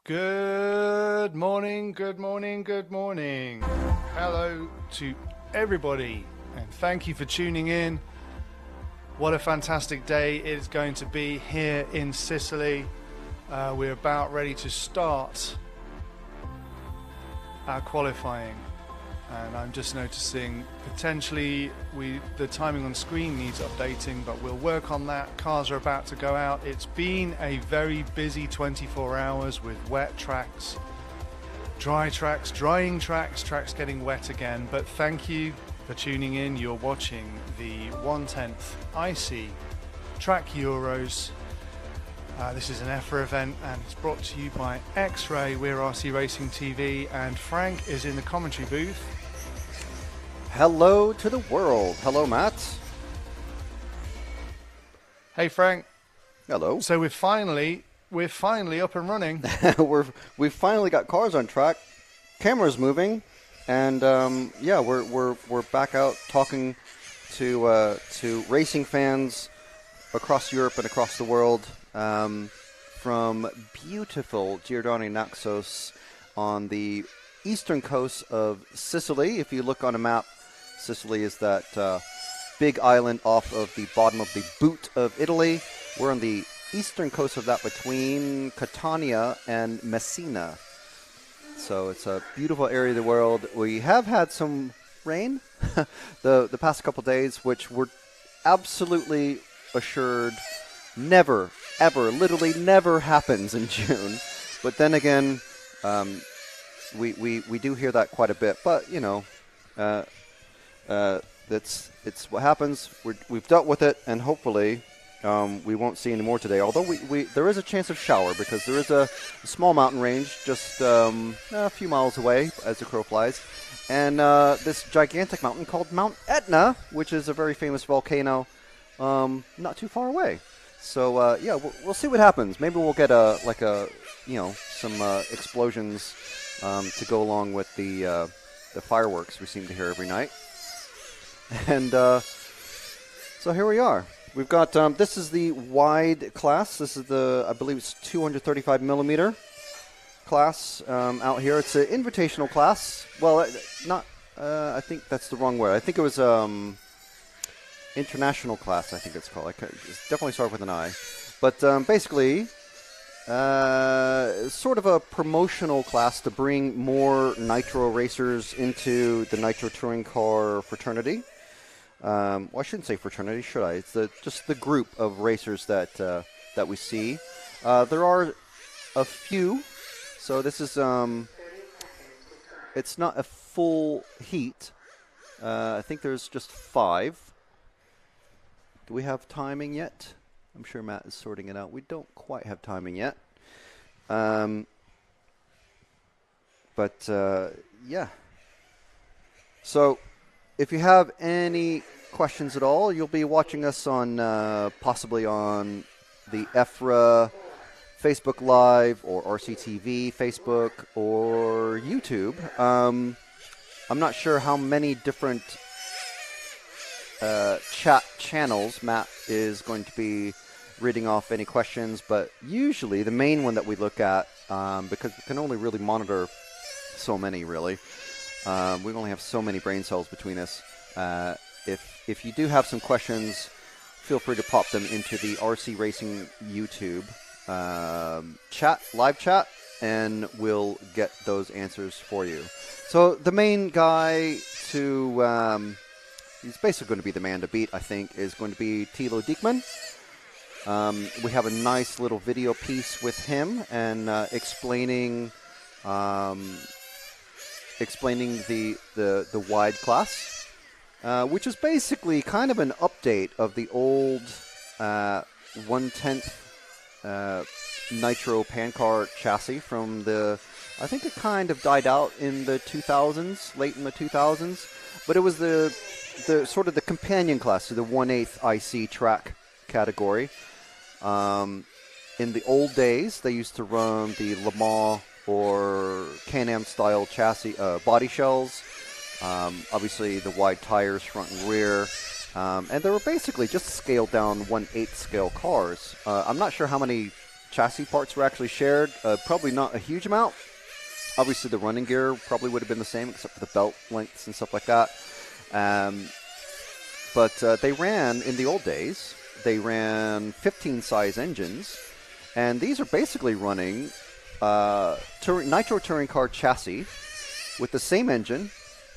Good morning, good morning, good morning. Hello to everybody, and thank you for tuning in. What a fantastic day it is going to be here in Sicily. We're about ready to start our qualifying, and I'm just noticing potentially the timing on screen needs updating, but we'll work on that. Cars are about to go out. It's been a very busy 24 hours with wet tracks, dry tracks, drying tracks, tracks getting wet again. But thank you for tuning in. You're watching the 1/10th IC Track Euros. This is an EFRA event, and it's brought to you by X-Ray. We're RC Racing TV, and Frank is in the commentary booth. Hello to the world. Hello, Matt. Hey, Frank. Hello. So we're finally up and running. We've finally got cars on track, cameras moving, and we're back out talking to racing fans across Europe and across the world, from beautiful Giordano Naxos on the eastern coast of Sicily. If you look on a map, Sicily is that big island off of the bottom of the boot of Italy. We're on the eastern coast of that, between Catania and Messina. So it's a beautiful area of the world. We have had some rain the past couple days, which we're absolutely assured never, ever, literally never happens in June. But then again, we do hear that quite a bit. But, you know, it's what happens. We've dealt with it, and hopefully we won't see any more today. Although there is a chance of shower, because there is a small mountain range just a few miles away as the crow flies. And this gigantic mountain called Mount Etna, which is a very famous volcano not too far away. So, we'll see what happens. Maybe we'll get some explosions to go along with the fireworks we seem to hear every night. And so here we are. We've got, this is the wide class. This is I believe it's 235 millimeter class out here. It's an invitational class. Well, I think that's the wrong word. I think it was international class, I think it's called. It's definitely start with an I. But basically, sort of a promotional class to bring more nitro racers into the nitro touring car fraternity. Well, I shouldn't say fraternity, should I? It's just the group of racers that we see. There are a few, so this is it's not a full heat. I think there's just 5. Do we have timing yet? I'm sure Matt is sorting it out. We don't quite have timing yet. Yeah. So if you have any questions at all, you'll be watching us on possibly on the EFRA Facebook Live or RCTV Facebook or YouTube. I'm not sure how many different chat channels Matt is going to be reading off any questions, but usually the main one that we look at, because we can only really monitor so many, really. We only have so many brain cells between us. If you do have some questions, feel free to pop them into the RC Racing YouTube live chat, and we'll get those answers for you. So the main guy he's basically going to be the man to beat, I think, is going to be Thilo Diekman. We have a nice little video piece with him and explaining the wide class, which is basically kind of an update of the old 1/10 nitro pan car chassis from I think it kind of died out in the 2000s, late in the 2000s, but it was the sort of the companion class to the 1/8 IC track category. In the old days, they used to run the Le Mans or Can-Am style chassis body shells. Obviously, the wide tires, front and rear. And they were basically just scaled down 1/8 scale cars. I'm not sure how many chassis parts were actually shared. Probably not a huge amount. Obviously, the running gear probably would have been the same, except for the belt lengths and stuff like that. But they ran, in the old days, they ran 15-size engines. And these are basically running Nitro Touring Car chassis with the same engine,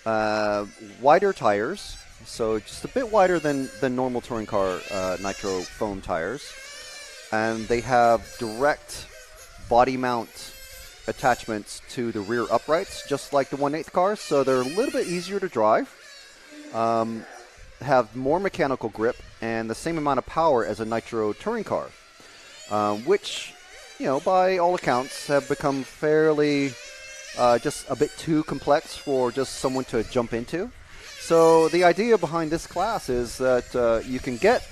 wider tires, so just a bit wider than normal touring car Nitro foam tires. And they have direct body mount attachments to the rear uprights, just like the 1/8 cars, so they're a little bit easier to drive, have more mechanical grip, and the same amount of power as a Nitro touring car, which, by all accounts, have become fairly just a bit too complex for just someone to jump into. So the idea behind this class is that you can get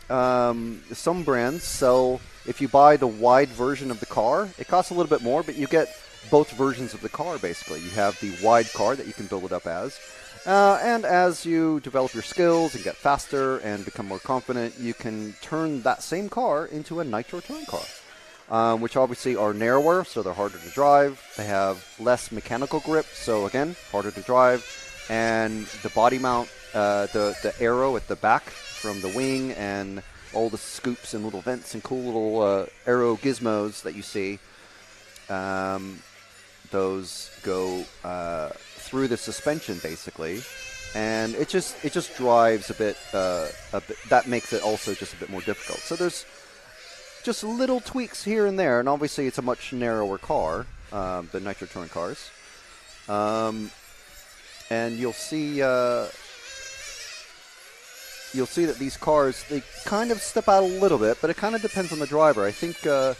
some brands sell, if you buy the wide version of the car, it costs a little bit more, but you get both versions of the car, basically. You have the wide car that you can build it up as. And as you develop your skills and get faster and become more confident, you can turn that same car into a Nitro touring car, which obviously are narrower, so they're harder to drive. They have less mechanical grip, so again, harder to drive. And the body mount, the arrow at the back from the wing and all the scoops and little vents and cool little arrow gizmos that you see, those go through the suspension basically, and it just drives a bit. That makes it also just a bit more difficult. So there's just little tweaks here and there, and obviously it's a much narrower car, the Nitro Touring cars, and you'll see that these cars, they kind of step out a little bit, but it kind of depends on the driver. I think you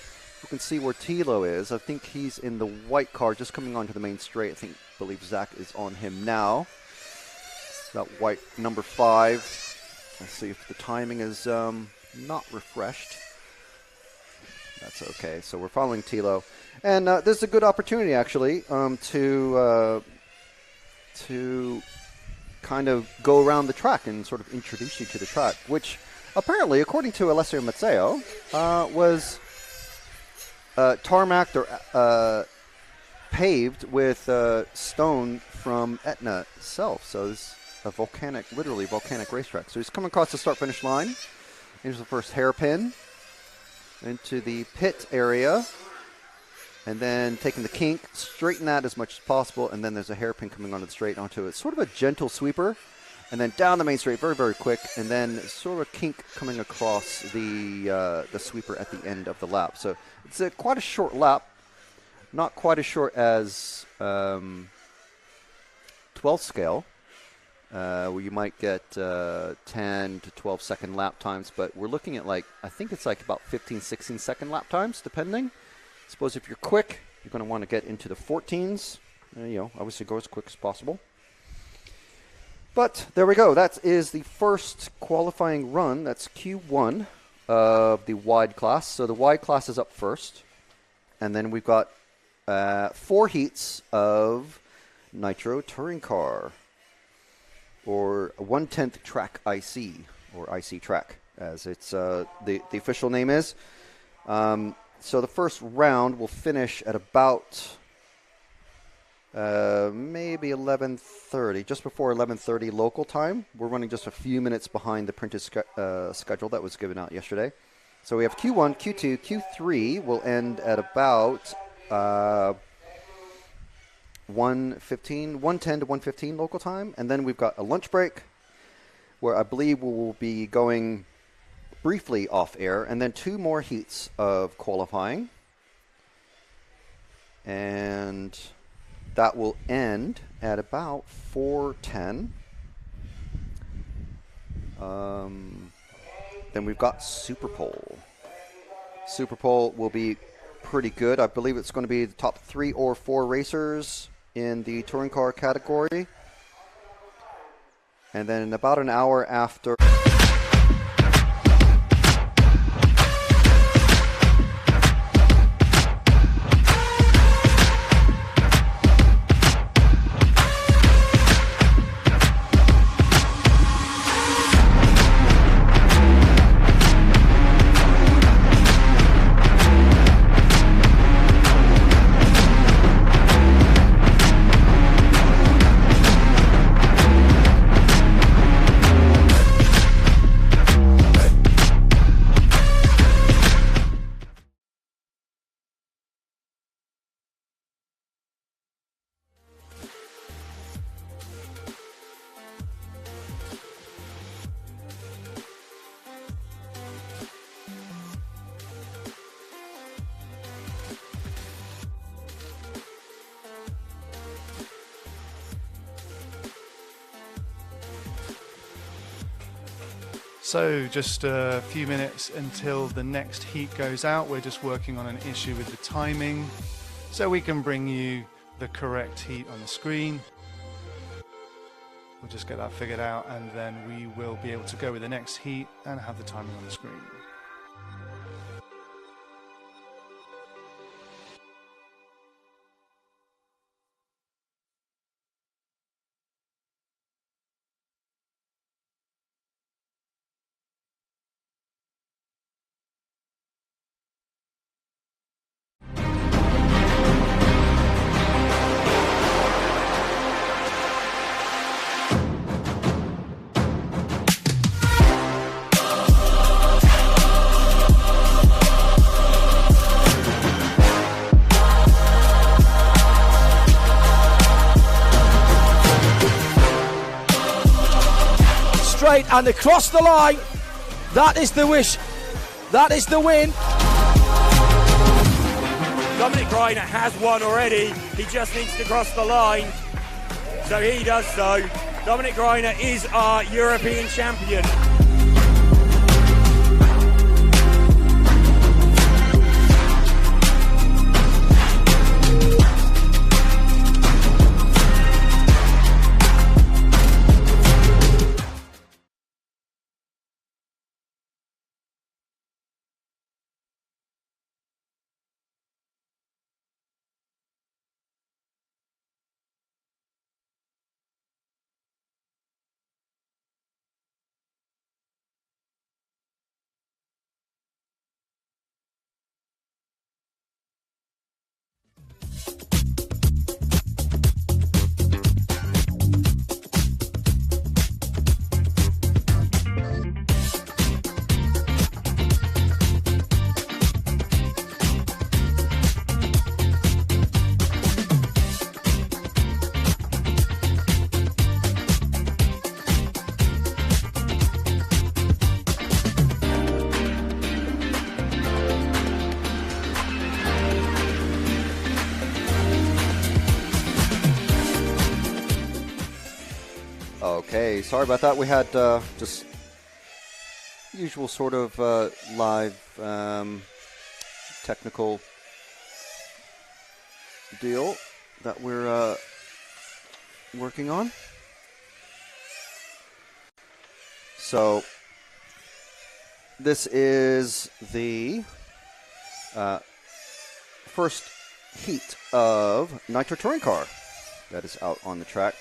can see where Tilo is. I think he's in the white car just coming onto the main straight. I believe Zach is on him now. That white number 5. Let's see if the timing is not refreshed. That's okay. So we're following Tilo. And this is a good opportunity, actually, to kind of go around the track and sort of introduce you to the track, which apparently, according to Alessio Mazzeo, was tarmacked or paved with stone from Etna itself. So this is a literally volcanic racetrack. So he's coming across the start-finish line. Here's the first hairpin into the pit area. And then taking the kink, straighten that as much as possible, and then there's a hairpin coming onto the straight onto it. Sort of a gentle sweeper, and then down the main straight, very, very quick, and then sort of a kink coming across the sweeper at the end of the lap. So it's quite a short lap, not quite as short as 12th scale, where you might get 10 to 12 second lap times, but we're looking at I think it's about 15, 16 second lap times, depending. Suppose if you're quick, you're going to want to get into the 14s. Obviously go as quick as possible. But there we go. That is the first qualifying run. That's Q1 of the wide class. So the wide class is up first. And then we've got 4 heats of Nitro Touring Car, or 1/10 track IC, or IC track, as it's the official name is. So the first round will finish at about maybe 11:30, just before 11:30 local time. We're running just a few minutes behind the printed schedule that was given out yesterday. So we have Q1, Q2, Q3 will end at about 1:10 to 1:15 local time. And then we've got a lunch break where I believe we'll be going briefly off air, and then 2 more heats of qualifying, and that will end at about 4:10. Then we've got Super Pole. Super Pole will be pretty good. I believe it's going to be the top 3 or 4 racers in the touring car category, and then in about an hour after So just a few minutes until the next heat goes out. We're just working on an issue with the timing so we can bring you the correct heat on the screen. We'll just get that figured out, and then we will be able to go with the next heat and have the timing on the screen. Straight and across the line. That is the wish. That is the win. Dominic Greiner has won already. He just needs to cross the line. So he does so. Dominic Greiner is our European champion. Okay, sorry about that. We had just usual sort of live technical deal that we're working on. So this is the first heat of Nitro Touring Car that is out on the track.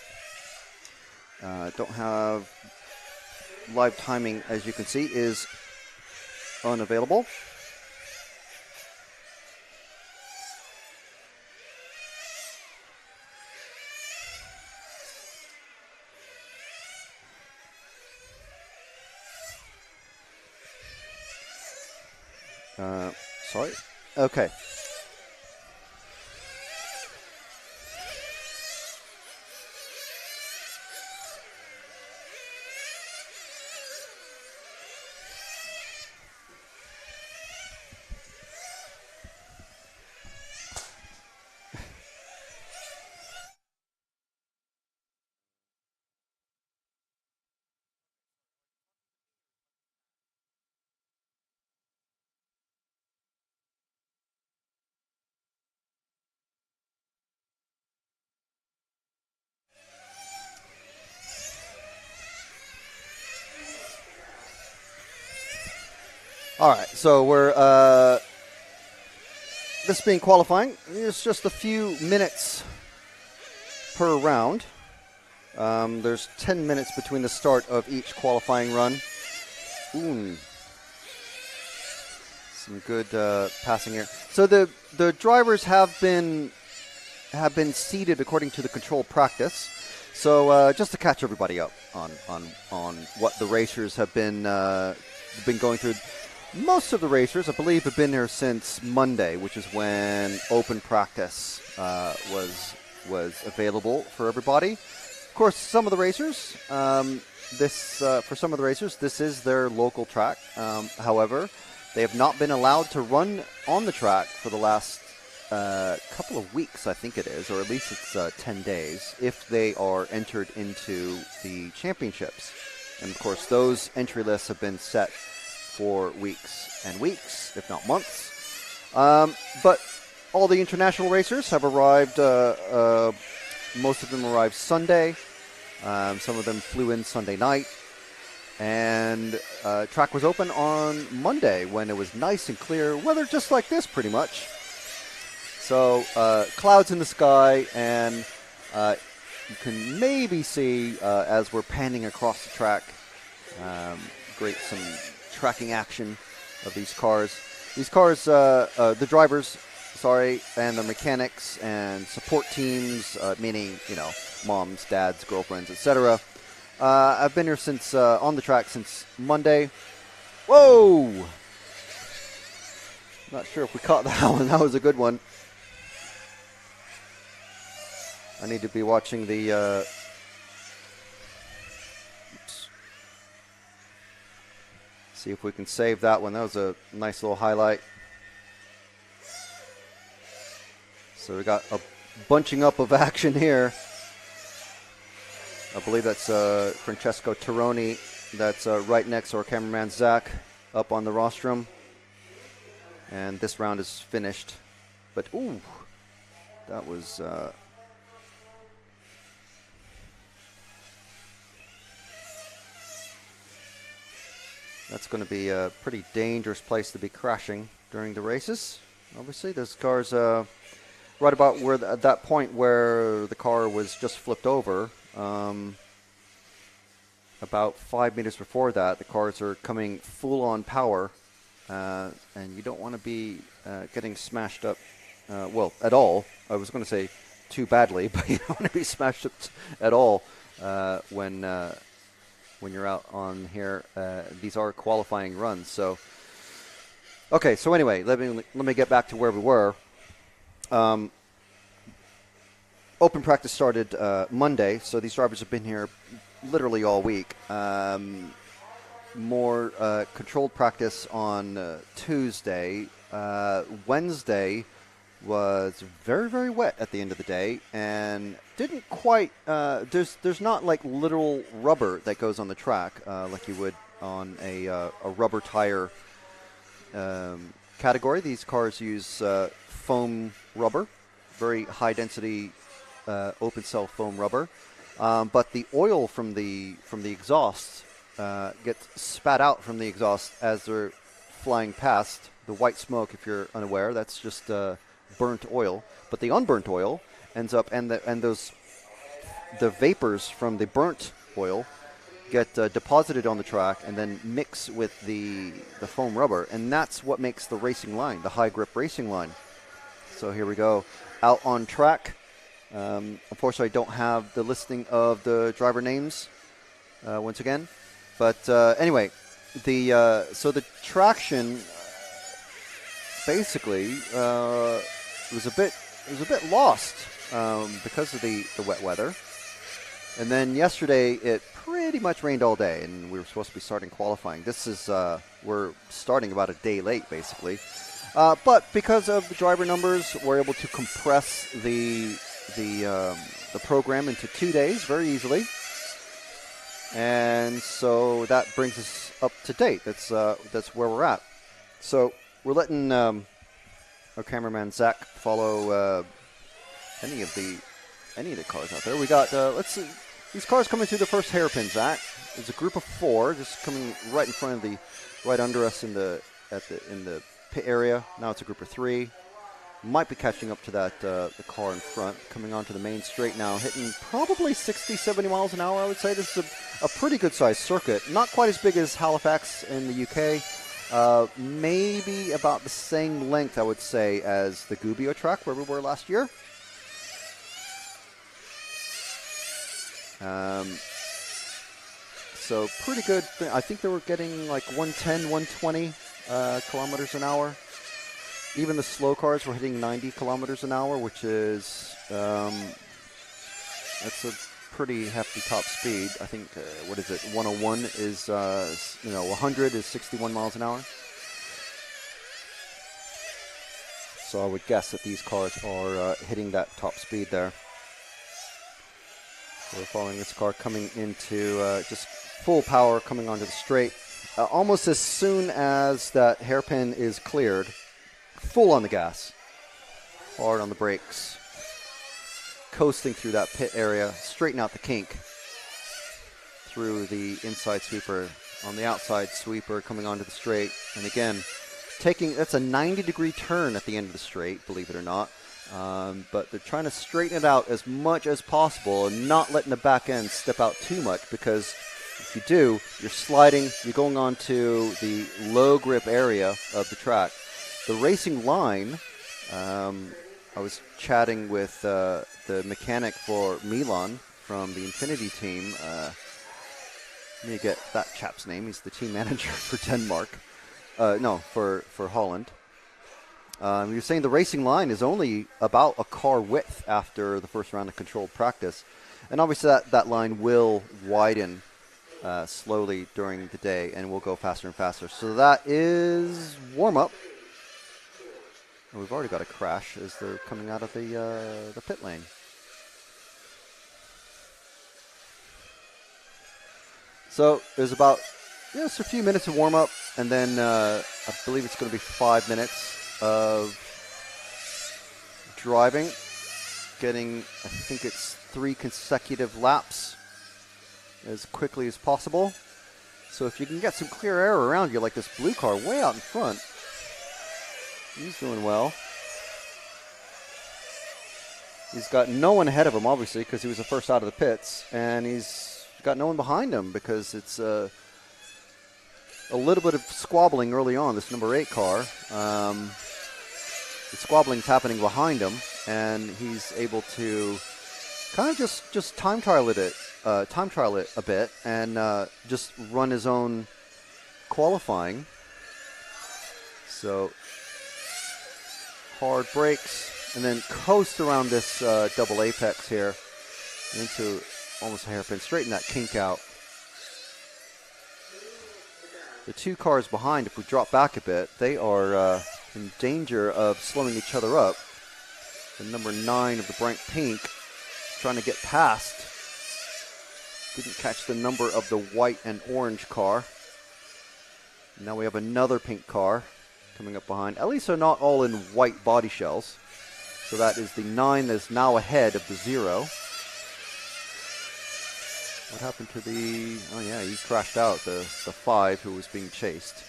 Don't have live timing, as you can see, is unavailable. Sorry. Okay. All right, so we're this being qualifying. It's just a few minutes per round. There's 10 minutes between the start of each qualifying run. Ooh, some good passing here. So the drivers have been seated according to the control practice. So just to catch everybody up on what the racers have been going through. Most of the racers, I believe, have been here since Monday, which is when open practice was available for everybody. Of course, some of the racers, for some of the racers, this is their local track. However, they have not been allowed to run on the track for the last couple of weeks, I think it is, or at least it's 10 days, if they are entered into the championships. And of course, those entry lists have been set for weeks and weeks, if not months. But all the international racers have arrived. Most of them arrived Sunday. Some of them flew in Sunday night. And track was open on Monday when it was nice and clear weather, just like this pretty much. So clouds in the sky, and you can maybe see as we're panning across the track, some tracking action of these cars. These cars, the drivers, and the mechanics and support teams, meaning, moms, dads, girlfriends, etc. I've been here since on the track since Monday. Whoa! Not sure if we caught that one. That was a good one. I need to be watching the. See if we can save that one. That was a nice little highlight. So we got a bunching up of action here. I believe that's Francesco Tironi. That's right next to our cameraman Zach up on the rostrum. And this round is finished. But, ooh, that was... that's going to be a pretty dangerous place to be crashing during the races. Obviously, those cars... right about where at that point where the car was just flipped over, about 5 meters before that, the cars are coming full on power, and you don't want to be getting smashed up, at all. I was going to say too badly, but you don't want to be smashed up at all when you're out on here. These are qualifying runs, so okay. So anyway, let me get back to where we were. Open practice started Monday, so these drivers have been here literally all week. More controlled practice on Tuesday. Wednesday was very, very wet at the end of the day, and didn't quite. There's not like literal rubber that goes on the track like you would on a rubber tire category. These cars use foam rubber, very high density open cell foam rubber, but the oil from the exhaust gets spat out from the exhaust as they're flying past. The white smoke, if you're unaware, that's just burnt oil. But the unburnt oil ends up, and the vapors from the burnt oil get deposited on the track and then mix with the foam rubber, and that's what makes the racing line, the high grip racing line. So here we go, out on track. Unfortunately, I don't have the listing of the driver names once again, but anyway, so the traction basically was a bit lost because of the wet weather, and then yesterday it pretty much rained all day, and we were supposed to be starting qualifying. This is we're starting about a day late, basically. But because of the driver numbers, we're able to compress the program into 2 days very easily, and so that brings us up to date. That's where we're at. So we're letting our cameraman Zach follow any of the cars out there. We got let's see, these cars coming through the first hairpin. Zach, there's a group of 4 just coming right in front of right under us in the pit area. Now it's a group of 3. Might be catching up to that the car in front, coming onto the main straight now, hitting probably 60, 70 miles an hour, I would say. This is a pretty good-sized circuit. Not quite as big as Halifax in the UK. Maybe about the same length, I would say, as the Gubbio track where we were last year. So pretty good. I think they were getting like 110, 120 kilometers an hour. Even the slow cars were hitting 90 kilometers an hour, which is that's a pretty hefty top speed. I think 101 is 100 is 61 miles an hour. So I would guess that these cars are hitting that top speed there. So we're following this car coming into just full power coming onto the straight. Almost as soon as that hairpin is cleared, full on the gas, hard on the brakes, coasting through that pit area, straighten out the kink through the inside sweeper, on the outside sweeper coming onto the straight, and again, that's a 90-degree turn at the end of the straight, believe it or not. But they're trying to straighten it out as much as possible and not letting the back end step out too much, because if you do, you're sliding, you're going on to the low grip area of the track. The racing line, I was chatting with the mechanic for Milan from the Infinity team. Let me get that chap's name. He's the team manager for Denmark. For Holland. You're saying the racing line is only about a car width after the first round of controlled practice. And obviously that line will widen slowly during the day and will go faster and faster. So that is warm-up. We've already got a crash as they're coming out of the pit lane. So there's about just a few minutes of warm-up, and then I believe it's going to be 5 minutes of driving, getting, I think it's 3 consecutive laps as quickly as possible. So if you can get some clear air around you, like this blue car way out in front, he's doing well. He's got no one ahead of him, obviously, because he was the first out of the pits, and he's got no one behind him because it's a little bit of squabbling early on, this number 8 car. The squabbling's happening behind him, and he's able to kind of just time trial it a bit, and just run his own qualifying. So hard brakes, and then coast around this double apex here into almost a hairpin, straighten that kink out. The 2 cars behind, if we drop back a bit, they are in danger of slowing each other up. The number 9 of the bright pink trying to get past. Didn't catch the number of the white and orange car. Now we have another pink car coming up behind. At least they're not all in white body shells. So that is the 9 that's now ahead of the 0. What happened to the... Oh, yeah, he crashed out, the 5 who was being chased.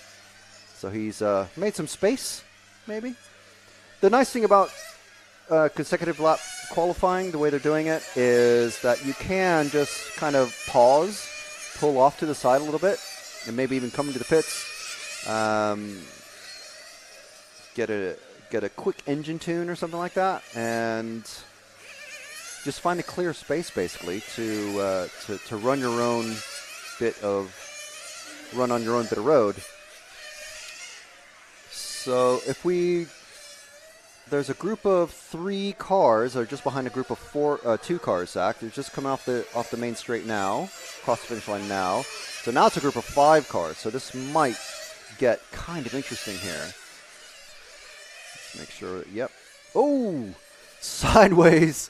So he's made some space, maybe. The nice thing about consecutive lap qualifying, the way they're doing it, is that you can just kind of pause, pull off to the side a little bit, and maybe even come into the pits, get a quick engine tune or something like that, and just find a clear space basically to run your own bit of road. So if there's a group of 3 cars, or just behind a group of 2 cars, Zach. They're just coming off the main straight now, across the finish line now. So now it's a group of 5 cars. So this might get kind of interesting here. Let's make sure. Yep. Oh, sideways.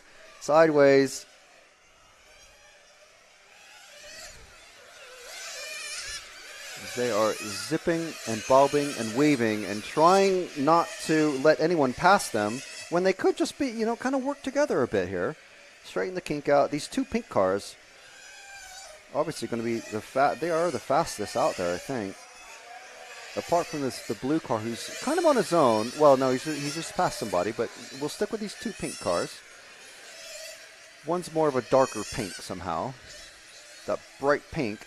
They are zipping and bobbing and weaving and trying not to let anyone pass them when they could just be, kind of work together a bit here. Straighten the kink out. These 2 pink cars, obviously going to be they are the fastest out there, I think. Apart from the blue car, who's kind of on his own. Well, no, he's just passed somebody, but we'll stick with these 2 pink cars. One's more of a darker pink somehow. That bright pink.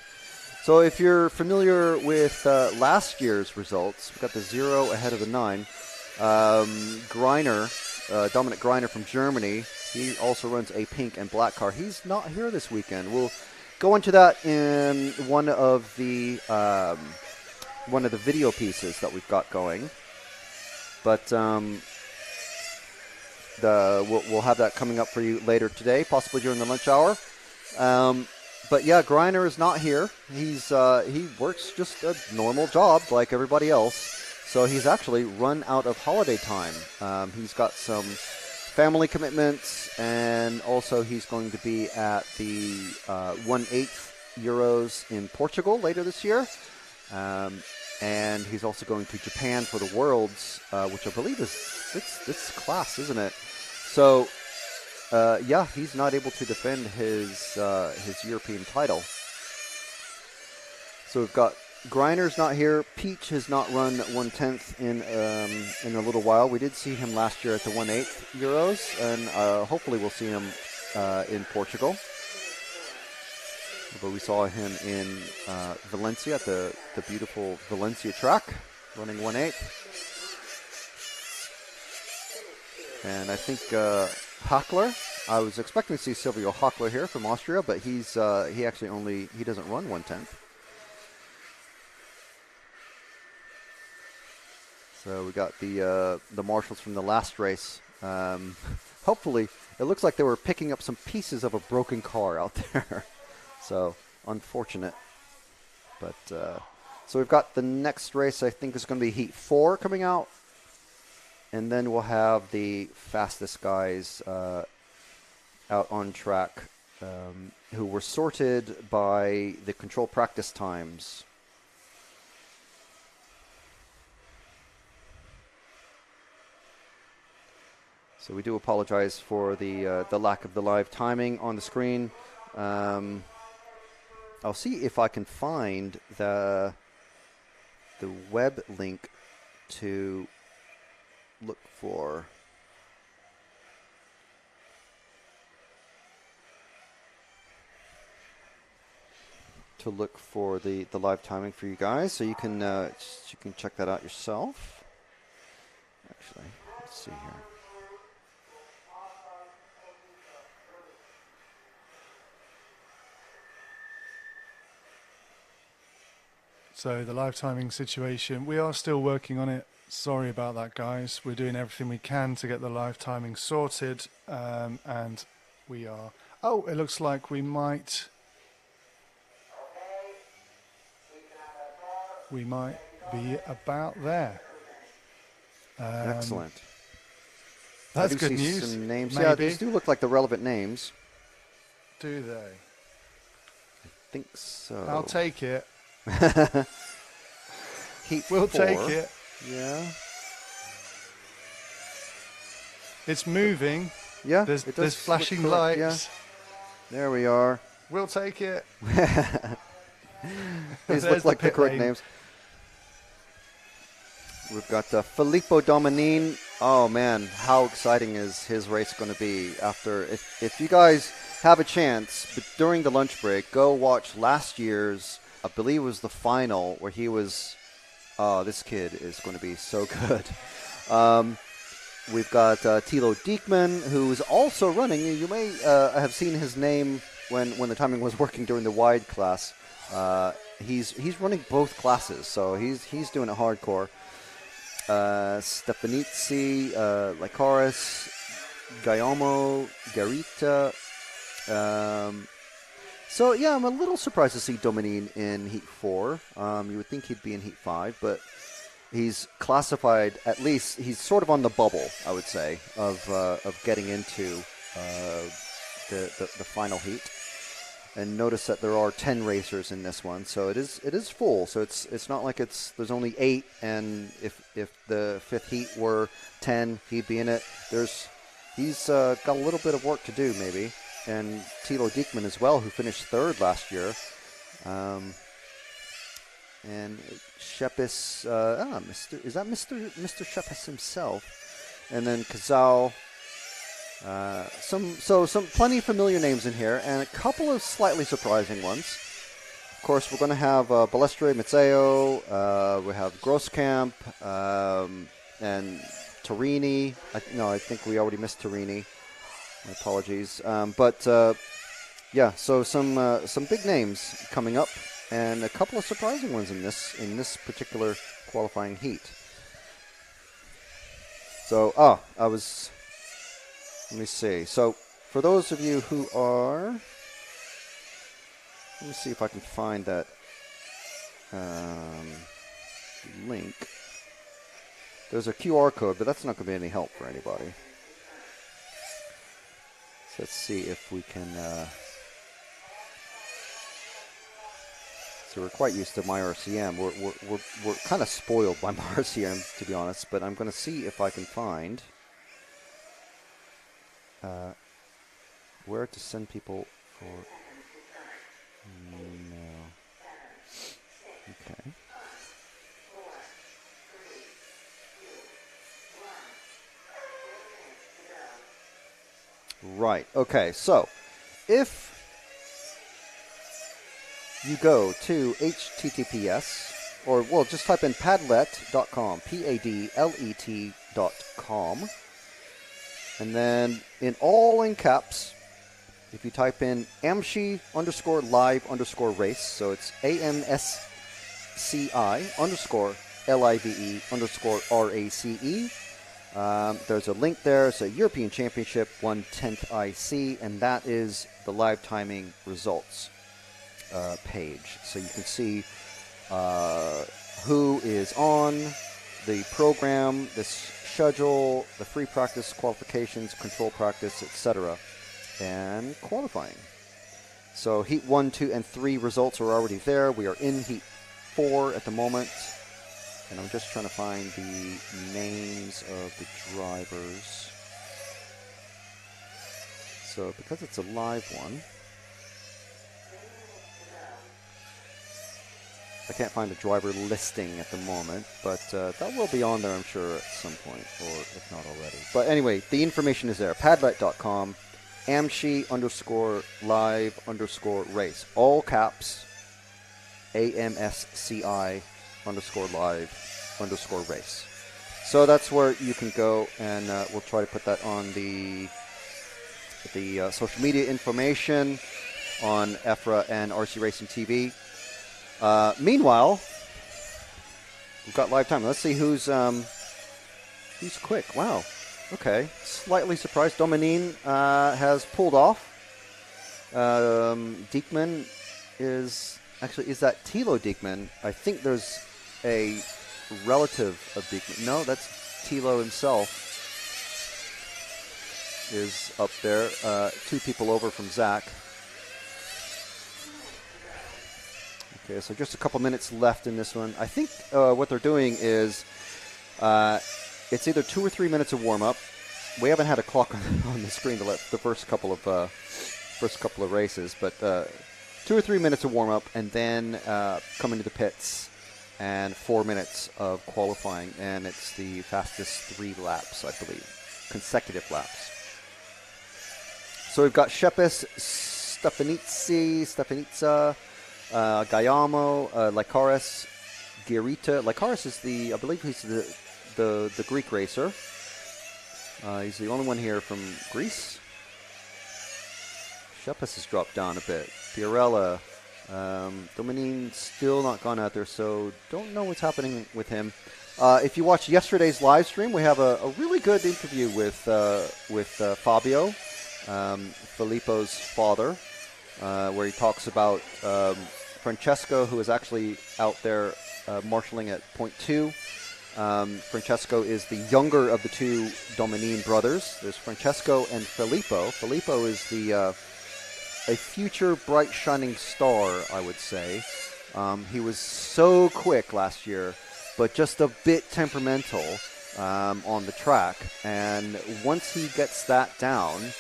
So if you're familiar with last year's results, we've got the 0 ahead of the 9. Dominic Greiner from Germany, he also runs a pink and black car. He's not here this weekend. We'll go into that in one of the video pieces that we've got going. But we'll have that coming up for you later today, possibly during the lunch hour. But yeah, Greiner is not here. He works just a normal job like everybody else. So he's actually run out of holiday time. He's got some family commitments, and also he's going to be at the 1/8 Euros in Portugal later this year. And he's also going to Japan for the Worlds, which I believe is this class, isn't it? So, yeah, he's not able to defend his European title. So we've got Greiner's not here. Peach has not run 1/10 in a little while. We did see him last year at the 1/8 Euros, and hopefully we'll see him in Portugal. But we saw him in Valencia at the beautiful Valencia track, running 1/8. And I think Hackler, I was expecting to see Silvio Hackler here from Austria, but he actually he doesn't run 1/10. So we got the marshals from the last race. Hopefully, it looks like they were picking up some pieces of a broken car out there. So, unfortunate. But, so we've got the next race, I think is going to be Heat 4 coming out. And then we'll have the fastest guys out on track who were sorted by the control practice times. So we do apologize for the lack of the live timing on the screen. I'll see if I can find the web link to look for. The live timing for you guys, so you can check that out yourself. Actually, let's see here. So the live timing situation, we are still working on it. Sorry about that, guys. We're doing everything we can to get the live timing sorted, and we are. Oh, it looks like we might be about there. Excellent. That's good news. Some names. Maybe. Yeah, these do look like the relevant names. Do they? I think so. I'll take it. Heat We'll 4. take it. Yeah. It's moving. Yeah. There's it does flashing look correct, lights. Yeah. There we are. We'll take it. These look like the correct names. We've got Filippo Domanin. Oh man, how exciting is his race going to be? If you guys have a chance, but during the lunch break, go watch last year's, I believe it was the final, where he was, this kid is going to be so good. We've got Thilo Diekman, who is also running. You may have seen his name when the timing was working during the wide class. He's running both classes, so he's doing it hardcore. Stefanizzi, Lycaris, Guillermo, Garita. So, yeah, I'm a little surprised to see Domanin in Heat 4. You would think he'd be in Heat 5, but he's classified, at least, he's sort of on the bubble, I would say, of getting into the final heat. And notice that there are 10 racers in this one, so it is full. So it's not like there's only 8, and if the fifth heat were 10, he'd be in it. He's got a little bit of work to do, maybe. And Thilo Diekman as well, who finished 3rd last year. And Shepis, is that Mr. Shepis himself? And then Kazal. Some plenty of familiar names in here, and a couple of slightly surprising ones. Of course, we're going to have Balestre Mazzeo, we have Grosskamp, and Torini. I think we already missed Torini. My apologies. Yeah, so some big names coming up, and a couple of surprising ones in this particular qualifying heat. So, let me see. So, for those of you who are, let me see if I can find that link. There's a QR code, but that's not going to be any help for anybody. So let's see if we can So we're quite used to my RCM. We're kind of spoiled by my RCM, to be honest. But I'm going to see if I can find where to send people for. No. Okay. Right. Okay. So, if you go to https, or well, just type in padlet.com, padlet.com, and then in caps, if you type in amsci_live_race, so it's AMSCI_LIVE_RACE. There's a link there. It's a European Championship 1/10th IC, and that is the live timing results page. So you can see who is on the program, the schedule, the free practice, qualifications, control practice, etc., and qualifying. So Heat 1, 2, and 3 results are already there. We are in Heat 4 at the moment. And I'm just trying to find the names of the drivers. So because it's a live one, I can't find a driver listing at the moment, but that will be on there, I'm sure, at some point, or if not already. But anyway, the information is there. Padlet.com, AMSCI_live_race. All caps, AMSCI_live_race. So that's where you can go, and we'll try to put that on the social media information on EFRA and RC Racing TV. Meanwhile, we've got live time. Let's see who's quick. Wow. Okay. Slightly surprised. Dominique has pulled off. Diekman is that Thilo Diekman? I think there's a relative of Diekman. No, that's Thilo himself is up there. 2 people over from Zach. Okay, so just a couple minutes left in this one. I think what they're doing is it's either 2 or 3 minutes of warm-up. We haven't had a clock on the screen to let the first couple of races, but 2 or 3 minutes of warm-up, and then come into the pits, and 4 minutes of qualifying, and it's the fastest 3 laps, I believe, consecutive laps. So we've got Shepis, Stefanitsa, Gayamo, Lycaris, Girita. Lycaris is I believe he's the Greek racer. He's the only one here from Greece. Shepis has dropped down a bit. Fiorella, Dominique still not gone out there, so don't know what's happening with him. If you watched yesterday's live stream, we have a really good interview with Fabio, Filippo's father, where he talks about Francesco, who is actually out there marshalling at point 2. Francesco is the younger of the 2 Dominique brothers. There's Francesco and Filippo. Filippo is a future bright shining star, I would say. He was so quick last year, but just a bit temperamental on the track. And once he gets that down,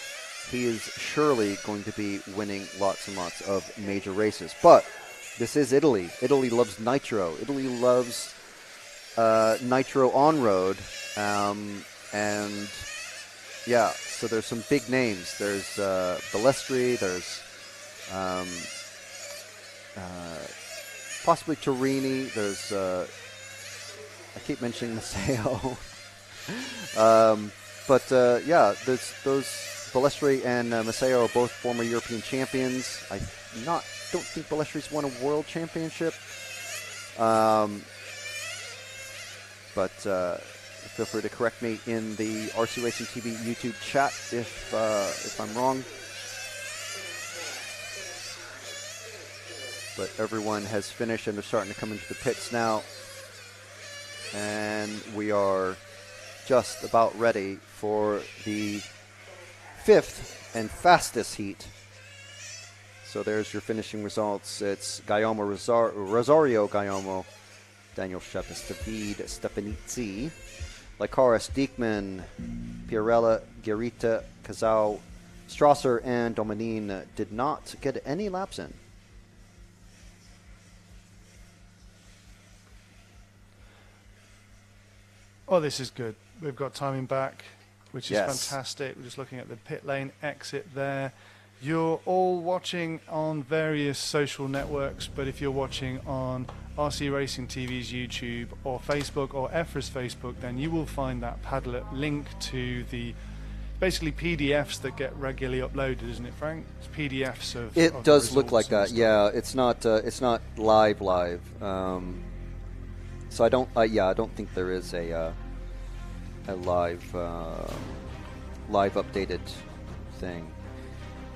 he is surely going to be winning lots and lots of major races. But this is Italy. Italy loves nitro. Italy loves nitro on-road. And, yeah, so there's some big names. There's Balestri. There's possibly Torini. There's, I keep mentioning Masseo. Yeah, there's those Balestri and Masseo are both former European champions. I don't think Balestri's won a world championship. Feel free to correct me in the RC Racing TV YouTube chat if I'm wrong. But everyone has finished and they're starting to come into the pits now. And we are just about ready for the 5th and fastest heat. So there's your finishing results. It's Rosario Guillermo, Daniel Shepis, David Stefanizzi, Lakaris, Diekman, Pierella, Garita, Kazao, Strasser, and Dominine did not get any laps in. Oh, this is good. We've got timing back, which is Yes. fantastic. We're just looking at the pit lane exit there. You're all watching on various social networks, but if you're watching on RC Racing TV's YouTube or Facebook or EFRA's Facebook, then you will find that Padlet link to the basically PDFs that get regularly uploaded, isn't it, Frank? It's PDFs of. It of does look like results that. and Yeah, it's not live. So I don't think there is a live updated thing.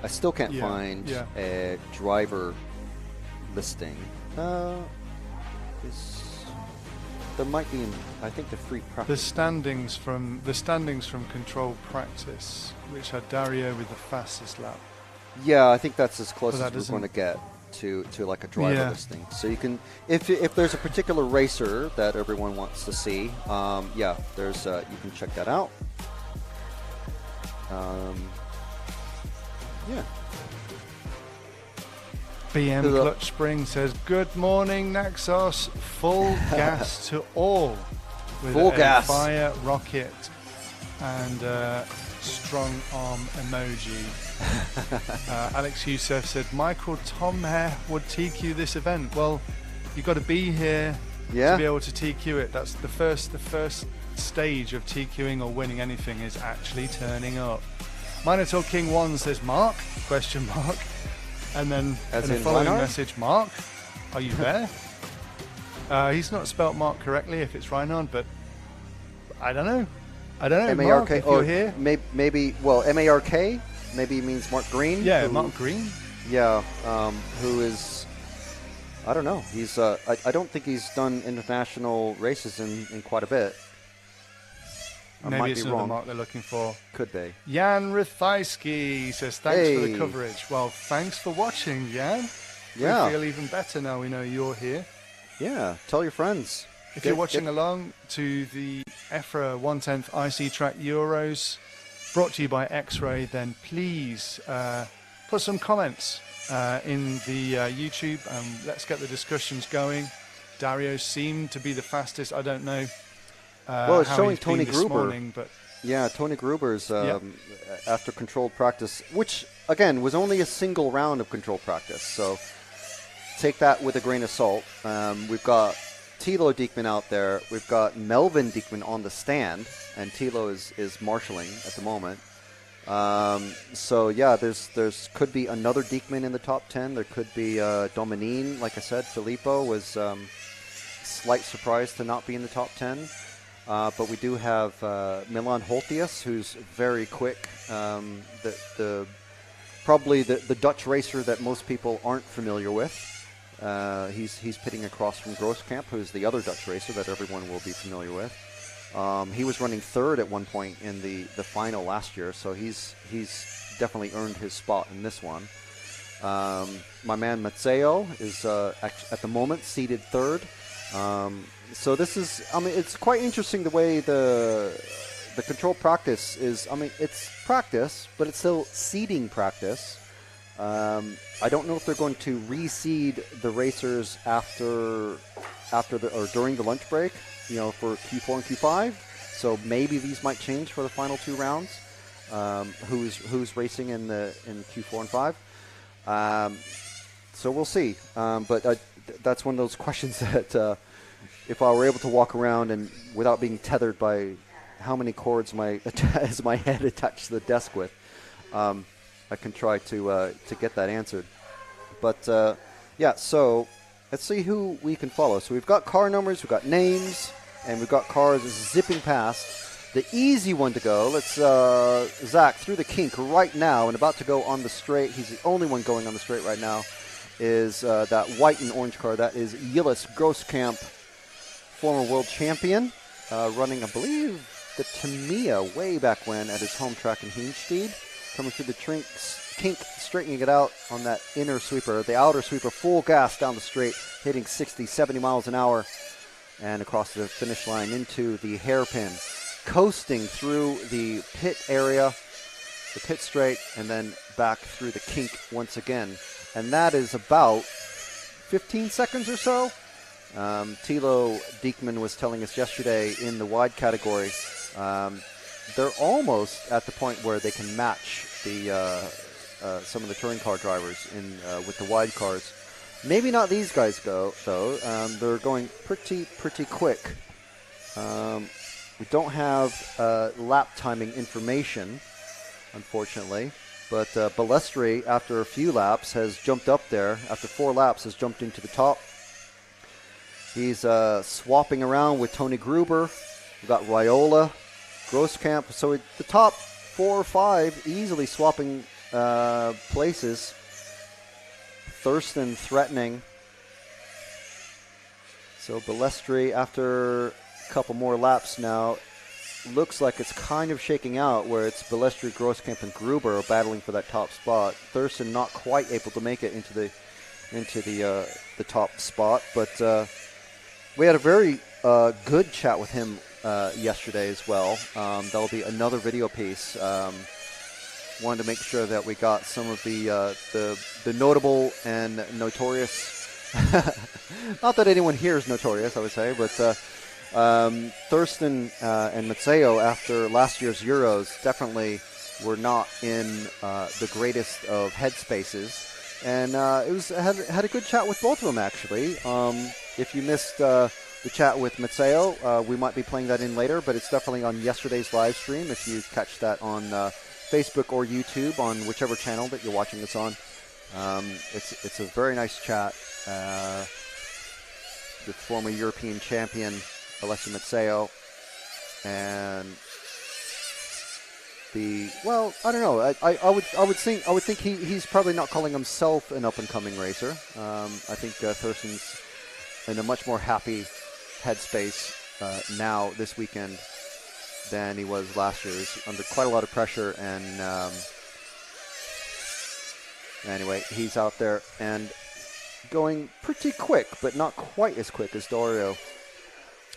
I still can't find a driver listing. There might be, I think, the free The practice. standings from controlled practice, which had Dario with the fastest lap. Yeah, I think that's as close But that as we're going to get to like a driver Yeah. listing. So you can, if there's a particular racer that everyone wants to see, there's you can check that out. Yeah. BM Hello. Clutch Spring says, "Good morning, Naxos. Full gas to all with Full a gas. fire rocket and strong arm emoji." Alex Youssef said, "Michael Tomher would TQ this event." Well, you've got to be here Yeah. to be able to TQ it. That's the first stage of TQing or winning anything is actually turning up. Minotaur King 1 says, "Mark?" ? And then As in the in following Reinhard? message, "Mark, are you there?" He's not spelt Mark correctly if it's Reinhard, but I don't know. Mark, if you're here. Maybe MARK maybe means Mark Green. Yeah, who- Mark Green. Yeah, who is, I don't know. He's I don't think he's done international races in quite a bit. I Maybe might it's be another wrong. Mark they're looking for. Could be. Jan Rithaiski says, "Thanks for the Hey. coverage." Well, thanks for watching, Jan. Yeah. We feel even better now we know you're here. Yeah, tell your friends. If you're watching along to the EFRA 1/10 IC Track Euros, brought to you by X-Ray, then please put some comments in the YouTube and let's get the discussions going. Dario seemed to be the fastest. I don't know. Well, it's how showing he's been Tony this Gruber. morning, but Yeah, Tony Gruber's Yep. after controlled practice, which again was only a single round of controlled practice, so take that with a grain of salt. We've got Tilo Diekman out there. We've got Melvin Diekman on the stand, and Tilo is marshalling at the moment. So yeah, there's could be another Diekman in the top 10. There could be Dominine. Like I said, Filippo was slight surprise to not be in the top 10. But we do have Milan Holtius, who's very quick. Probably the Dutch racer that most people aren't familiar with. He's pitting across from Grooskamp, who's the other Dutch racer that everyone will be familiar with. He was running third at one point in the final last year, so he's definitely earned his spot in this one. My man Mazzeo is at the moment seated third. So this is, it's quite interesting the way the control practice is. It's practice, but it's still seeding practice. I don't know if they're going to reseed the racers after or during the lunch break, for Q4 and Q5. So maybe these might change for the final two rounds. Who's racing in Q4 and 5? So we'll see. But that's one of those questions that. If I were able to walk around and without being tethered by how many cords is my head attached to the desk with, I can try to get that answered. But so let's see who we can follow. So we've got car numbers, we've got names, and we've got cars zipping past. The easy one to go. Let's Zach through the kink right now and about to go on the straight. He's the only one going on the straight right now. Is that white and orange car? That is Gilles Grooskamp, former world champion, running, I believe, the Tamiya way back when at his home track in Heemstede. coming through the kink, straightening it out on that inner sweeper. The outer sweeper, full gas down the straight, hitting 60, 70 miles an hour, and across the finish line into the hairpin. Coasting through the pit area, the pit straight, and then back through the kink once again. And that is about 15 seconds or so. Thilo Diekman was telling us yesterday in the wide category, they're almost at the point where they can match the some of the touring car drivers in with the wide cars. Maybe not these guys though. They're going pretty quick. We don't have lap timing information, unfortunately. But Balestri, after a few laps, has jumped up there. After 4 laps, has jumped into the top. He's swapping around with Tony Gruber. We've got Raiola, Grosskamp. So the top 4 or 5 easily swapping places. Thurston threatening. So Balestri, after a couple more laps now, looks like it's kind of shaking out where it's Balestri, Grosskamp, and Gruber are battling for that top spot. Thurston not quite able to make it into the top spot, but we had a very good chat with him yesterday as well. That'll be another video piece. Wanted to make sure that we got some of the notable and notorious. Not that anyone here is notorious, I would say, but Thurston and Matteo, after last year's Euros, definitely were not in the greatest of headspaces, and had a good chat with both of them actually. If you missed the chat with Matteo, we might be playing that in later, but it's definitely on yesterday's live stream. If you catch that on Facebook or YouTube, on whichever channel that you're watching this on, it's a very nice chat. The former European champion Alessio Mazzeo, and I don't know. I would think he's probably not calling himself an up and coming racer. I think Thurston's in a much more happy headspace now this weekend than he was last year. He's under quite a lot of pressure, and anyway, he's out there and going pretty quick, but not quite as quick as Dario,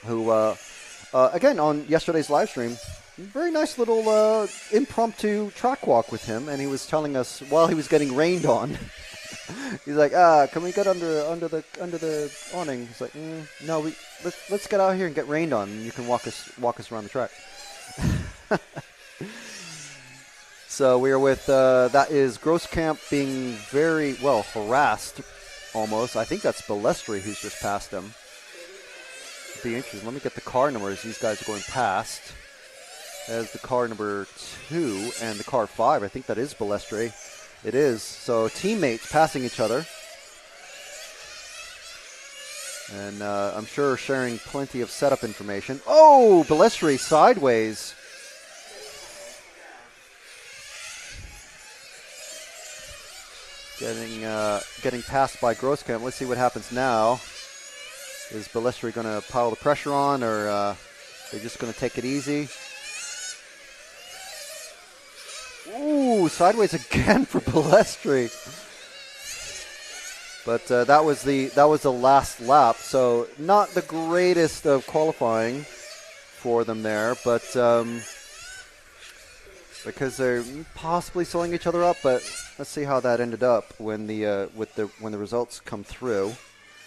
who, again, on yesterday's live stream, very nice little impromptu track walk with him, and he was telling us while he was getting rained on, he's like, can we get under the awning? He's like, no, let's get out here and get rained on, and you can walk us around the track. So we are with that is Grosskamp being very well harassed, almost. I think that's Balestri who's just passed him. Be interesting. Let me get the car numbers these guys are going past. As the car number 2 and the car 5. I think that is Balestri. It is. So teammates passing each other. And I'm sure sharing plenty of setup information. Oh, Balestri sideways. Getting passed by Grosskamp. Let's see what happens now. Is Balestri going to pile the pressure on, or they're just going to take it easy? Ooh, sideways again for Balestri. But that was the last lap, so not the greatest of qualifying for them there, but because they're possibly slowing each other up. But let's see how that ended up when the results come through.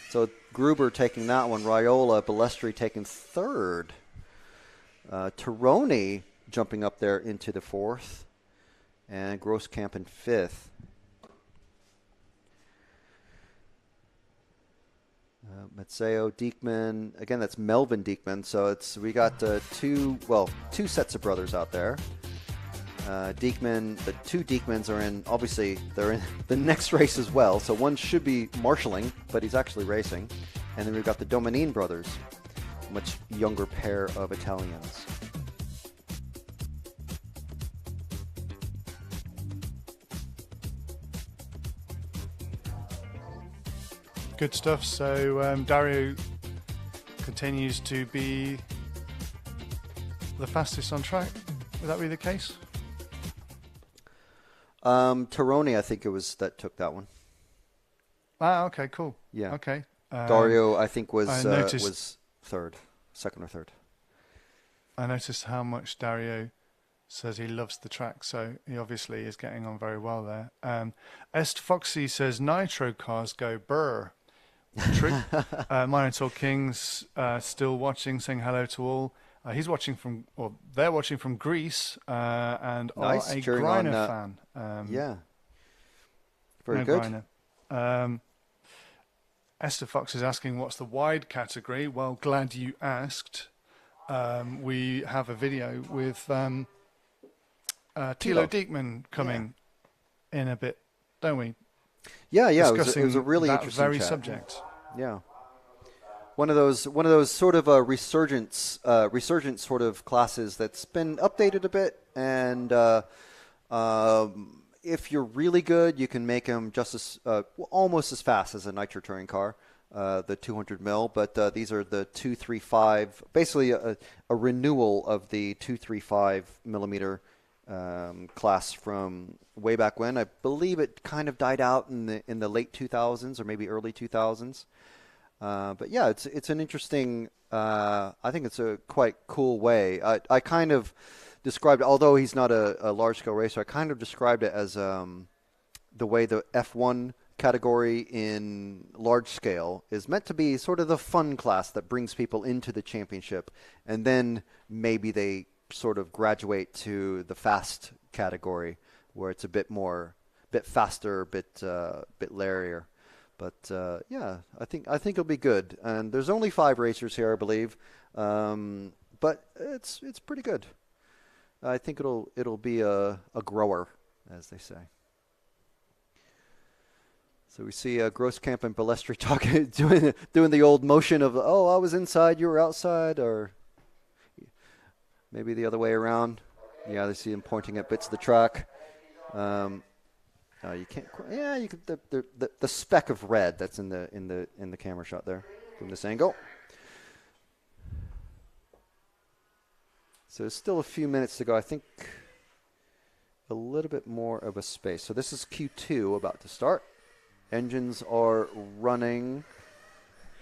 So Gruber taking that one, Raiola, Balestri taking 3rd, Tironi jumping up there into the 4th, and Grosskamp in 5th. Mazzeo, Diekman, again that's Melvin Diekman. So we got two sets of brothers out there. Diekman, the 2 Diekmans are in, obviously, they're in the next race as well. So one should be marshalling, but he's actually racing. And then we've got the Dominine brothers, a much younger pair of Italians. Good stuff. So Dario continues to be the fastest on track. Would that be the case? Tironi, I think it was that took that one. Ah, okay, cool. Yeah. Okay. Dario, I think was third. second or third. I noticed how much Dario says he loves the track, so he obviously is getting on very well there. Est Foxy says Nitro cars go burr. True. Minotaur King's still watching, saying hello to all. He's watching they're watching from Greece and nice. are a Cheering Griner on, fan. Yeah. Very good. Esther Fox is asking, what's the wide category? Well, glad you asked. We have a video with Thilo Diekman coming in a bit, don't we? Yeah. It Discussing was a really that interesting very chat. subject. Yeah. One of those sort of resurgent sort of classes that's been updated a bit, and if you're really good, you can make them just as almost as fast as a Nitro touring car, the 200 mil. But these are the 235, basically a renewal of the 235 millimeter class from way back when. I believe it kind of died out in the late 2000s or maybe early 2000s. But yeah, it's an interesting. I think it's a quite cool way. I kind of described, although he's not a large scale racer, I kind of described it as the way the F1 category in large scale is meant to be sort of the fun class that brings people into the championship, and then maybe they sort of graduate to the fast category where it's a bit faster, a bit larrier. But yeah, I think it'll be good. And there's only 5 racers here, I believe, but it's pretty good. I think it'll be a grower, as they say. So we see Grosskamp and Balestri talking, doing the old motion of, oh, I was inside, you were outside, or maybe the other way around. Yeah, they see him pointing at bits of the track. You can't. Yeah, you could. The speck of red that's in the camera shot there from this angle. So there's still a few minutes to go. I think a little bit more of a space. So this is Q2 about to start. Engines are running.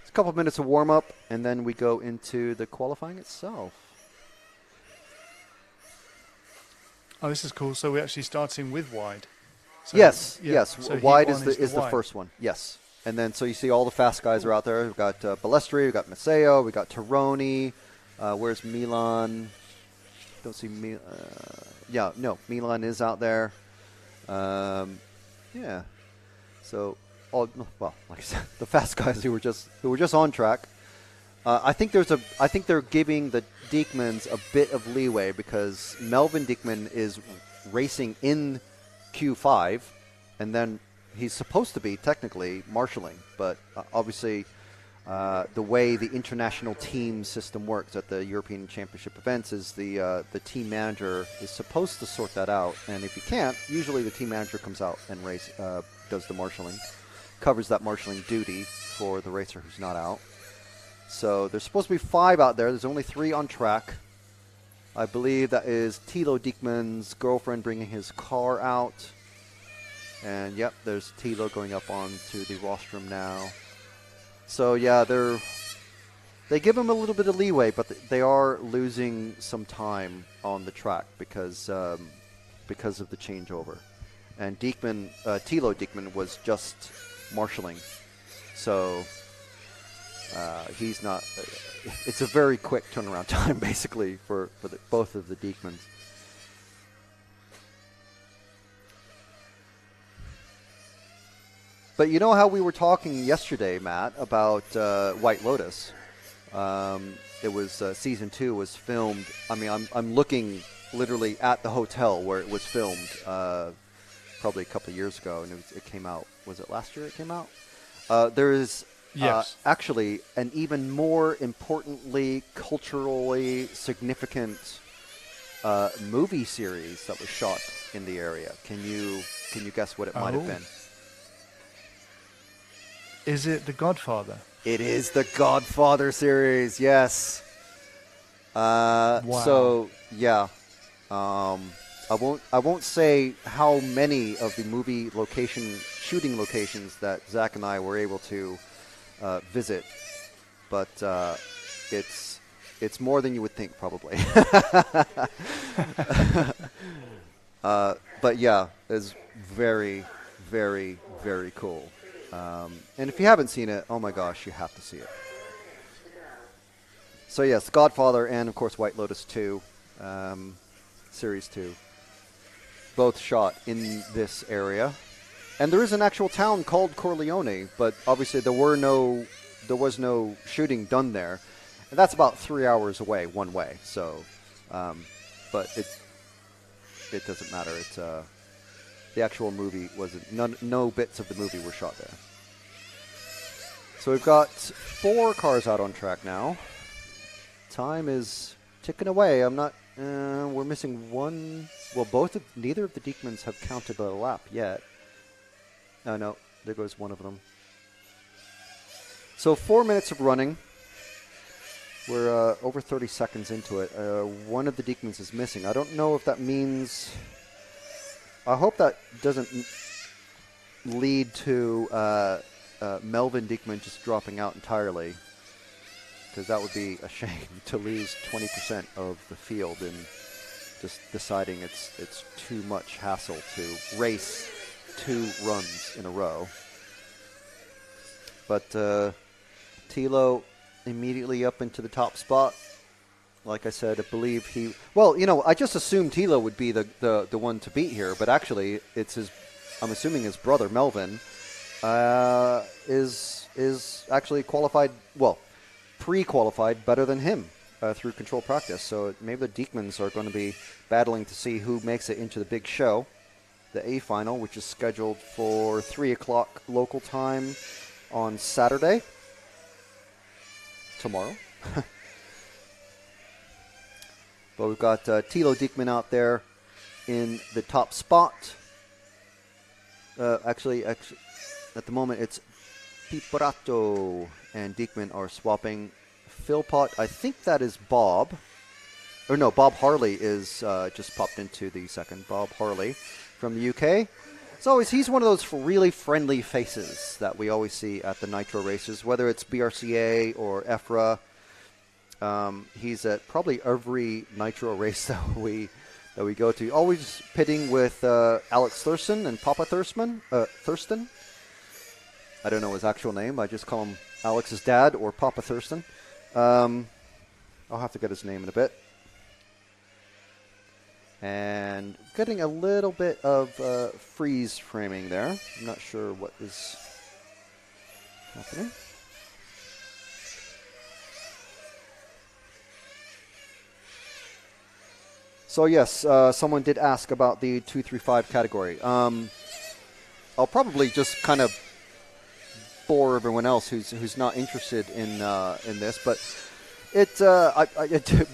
It's a couple of minutes of warm up, and then we go into the qualifying itself. Oh, this is cool. So we're actually starting with wide. So, yes. So wide is the first one. Yes. And then so you see all the fast guys are out there. We've got Balestri, we've got Maceo, we've got Tironi. Where's Milan? Don't see Milan. Milan is out there. Yeah. So, like I said, the fast guys who were just on track. I think they're giving the Diekmans a bit of leeway because Melvin Diekman is racing in Q5, and then he's supposed to be technically marshalling, but obviously the way the international team system works at the European Championship events is the team manager is supposed to sort that out, and if he can't, usually the team manager comes out and does the marshalling, covers that marshalling duty for the racer who's not out. So there's supposed to be 5 out there. There's only 3 on track. I believe that is Thilo Diekman's girlfriend bringing his car out. And, yep, there's Thilo going up onto the rostrum now. So, yeah, they give him a little bit of leeway, but they are losing some time on the track because of the changeover. And Thilo Diekman was just marshalling. So he's not. It's a very quick turnaround time, basically, for both of the Diekmans. But you know how we were talking yesterday, Matt, about White Lotus? It was season 2 was filmed. I mean, I'm looking literally at the hotel where it was filmed, probably a couple of years ago, and it came out. Was it last year? It came out. There is. Yes. Actually, an even more importantly, culturally significant movie series that was shot in the area. Can you guess what it might have been? Is it The Godfather? It is the Godfather series. Yes. Wow. So yeah. I won't say how many of the movie shooting locations that Zach and I were able to visit, but it's more than you would think, probably. But yeah, it's very, very, very cool. And if you haven't seen it, oh my gosh, you have to see it. So yes, Godfather and of course White Lotus 2, Series 2, both shot in this area. And there is an actual town called Corleone, but obviously there was no shooting done there. And that's about 3 hours away one way. So, but it doesn't matter. It's the actual movie no bits of the movie were shot there. So we've got 4 cars out on track now. Time is ticking away. We're missing one. Well, neither of the Diekmans have counted a lap yet. Oh no, there goes one of them. So 4 minutes of running. We're over 30 seconds into it. One of the Diekmans is missing. I don't know if that means... I hope that doesn't lead to Melvin Diekman just dropping out entirely, because that would be a shame to lose 20% of the field and just deciding it's too much hassle to race 2 runs in a row. But Thilo immediately up into the top spot. Like I said, I believe he... Well, I just assumed Thilo would be the one to beat here, but actually it's I'm assuming his brother Melvin is actually qualified, well, pre-qualified better than him through control practice. So maybe the Diekmans are going to be battling to see who makes it into the big show, the A final, which is scheduled for 3 o'clock local time on Saturday. Tomorrow. But we've got Thilo Diekman out there in the top spot. Actually, at the moment, it's Piprato and Diekman are swapping. Philpott, I think that is Bob. Or no, Bob Harley is just popped into the second. Bob Harley from the UK. As always, he's one of those really friendly faces that we always see at the Nitro races, whether it's BRCA or EFRA. He's at probably every Nitro race that we go to. Always pitting with Alex Thurston and Papa Thurston. I don't know his actual name. I just call him Alex's dad or Papa Thurston. I'll have to get his name in a bit. And getting a little bit of freeze framing there. I'm not sure what is happening. So yes, someone did ask about the 235 category. I'll probably just kind of bore everyone else who's not interested in this, but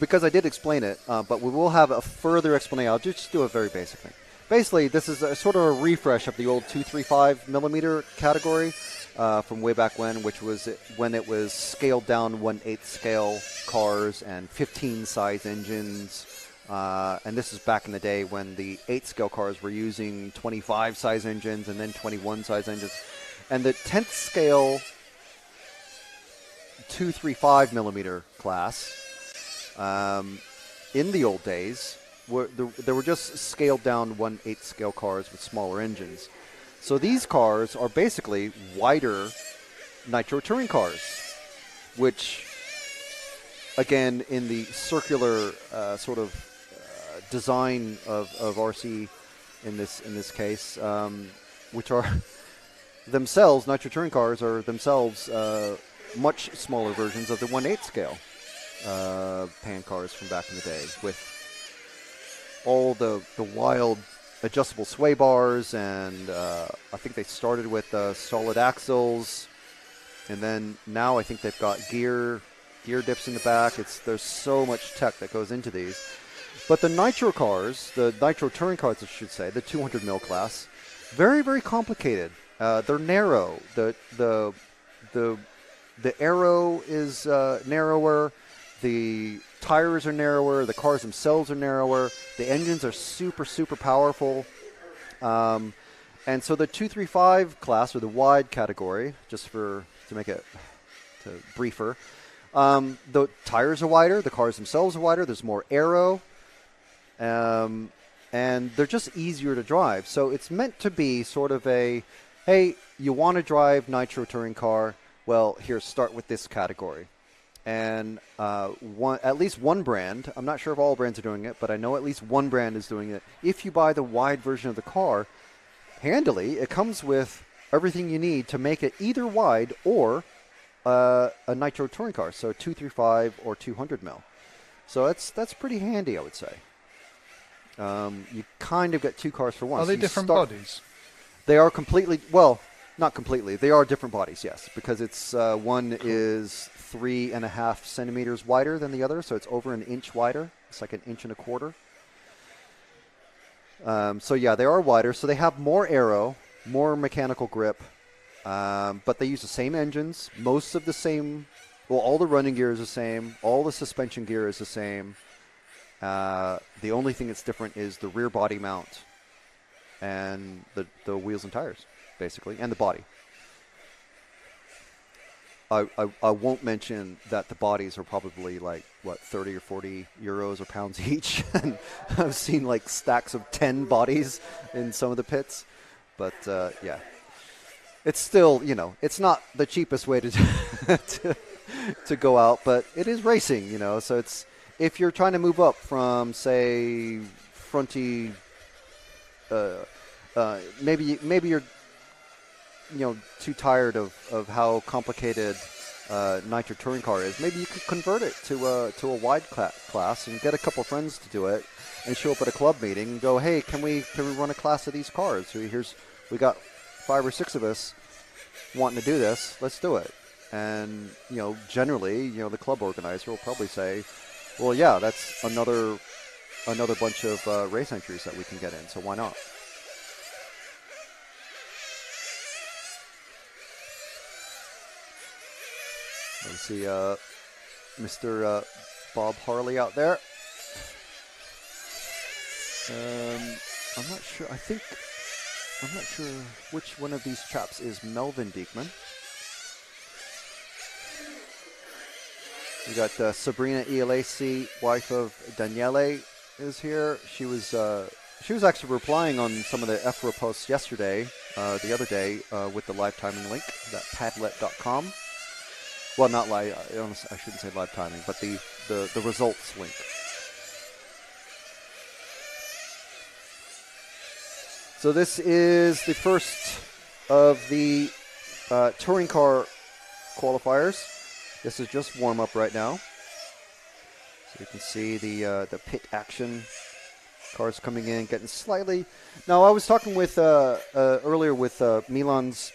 because I did explain it, but we will have a further explanation. I'll just do a very basic thing. Basically, this is a sort of a refresh of the old 235 millimeter category from way back when, which was when it was scaled down 1/8 scale cars and 15 size engines. And this is back in the day when the 8 scale cars were using 25 size engines and then 21 size engines. And the 10th scale 235 millimeter class in the old days, there were just scaled down 1/8 scale cars with smaller engines. So these cars are basically wider Nitro touring cars, which, again, in the circular sort of design of RC in this case, which are themselves, Nitro touring cars are themselves much smaller versions of the 1/8 scale pan cars from back in the day, with all the wild adjustable sway bars, and I think they started with solid axles, and then now I think they've got gear dips in the back. There's so much tech that goes into these. But the Nitro cars, the Nitro touring cars, I should say, the 200 mil class, very, very complicated. They're narrow. The arrow is narrower. The tires are narrower. The cars themselves are narrower. The engines are super, super powerful. And so the 235 class, or the wide category, just to make it briefer, the tires are wider. The cars themselves are wider. There's more aero. And they're just easier to drive. So it's meant to be sort of a, hey, you want to drive nitro touring car? Well, here, start with this category. And at least one brand, I'm not sure if all brands are doing it, but I know at least one brand is doing it. If you buy the wide version of the car, handily, it comes with everything you need to make it either wide or a nitro touring car, so 235 or 200 mil. So that's pretty handy, I would say. You kind of get two cars for one. Are they different bodies? They are completely, well, not completely. They are different bodies, yes, because it's one is 3.5 centimeters wider than the other, so it's over an inch wider. It's like 1.25 inches. So yeah, they are wider. So they have more aero, more mechanical grip, but they use the same engines, most of the same. Well, all the running gear is the same. All the suspension gear is the same. The only thing that's different is the rear body mount and the wheels and tires, basically, and the body. I won't mention that the bodies are probably like, 30 or 40 euros or pounds each. And I've seen like stacks of 10 bodies in some of the pits. But, yeah, it's still, it's not the cheapest way to to go out, but it is racing, So it's, if you're trying to move up from, say, fronty, maybe you're too tired of how complicated nitro touring car is, maybe you could convert it to a wide class and get a couple friends to do it and show up at a club meeting and go, hey, can we run a class of these cars? We got 5 or 6 of us wanting to do this. Let's do it. And generally, the club organizer will probably say, well, yeah, that's another bunch of race entries that we can get in, so why not? You see Mr. Bob Harley out there. I'm not sure. I'm not sure which one of these chaps is Melvin Diekman. We got Sabrina Ialaci, wife of Daniele, is here. She was actually replying on some of the EFRA posts yesterday, the other day, with the live timing link, that Padlet.com. Well, not live. I shouldn't say live timing, but the results link. So this is the first of the touring car qualifiers. This is just warm up right now. So you can see the pit action. Cars coming in, getting slightly. Now I was talking with earlier with Milan's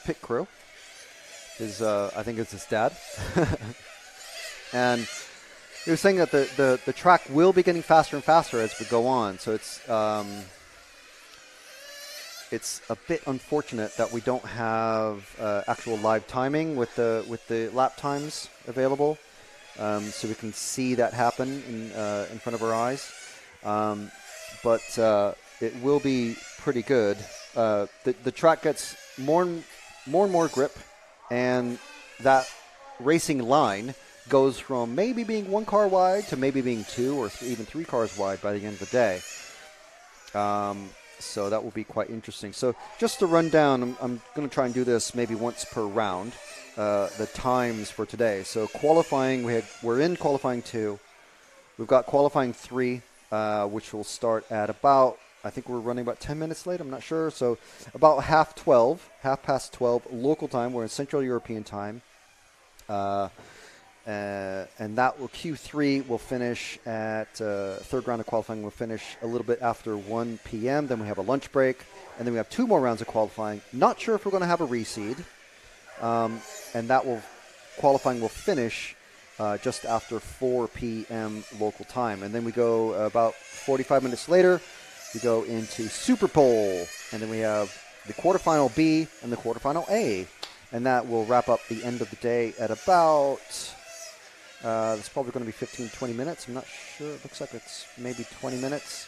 pit crew. I think it's his dad, and he was saying that the track will be getting faster and faster as we go on. So it's a bit unfortunate that we don't have actual live timing with the lap times available, so we can see that happen in front of our eyes. But it will be pretty good. The track gets more and more grip. And that racing line goes from maybe being 1 car wide to maybe being 2 or even 3 cars wide by the end of the day. So that will be quite interesting. So just to run down, I'm going to try and do this maybe once per round, the times for today. So qualifying, we're in qualifying 2. We've got qualifying 3, which will start at about, I think we're running about 10 minutes late. I'm not sure. So about 12:30 local time. We're in Central European time. And that will, Q3 will finish at, third round of qualifying will finish a little bit after 1 p.m. Then we have a lunch break. And then we have 2 more rounds of qualifying. Not sure if we're going to have a reseed. And qualifying will finish just after 4 p.m. local time. And then we go about 45 minutes later. We go into Super Pole, and then we have the quarterfinal B and the quarterfinal A, and that will wrap up the end of the day at about It's probably going to be 15, 20 minutes. I'm not sure. It looks like it's maybe 20 minutes.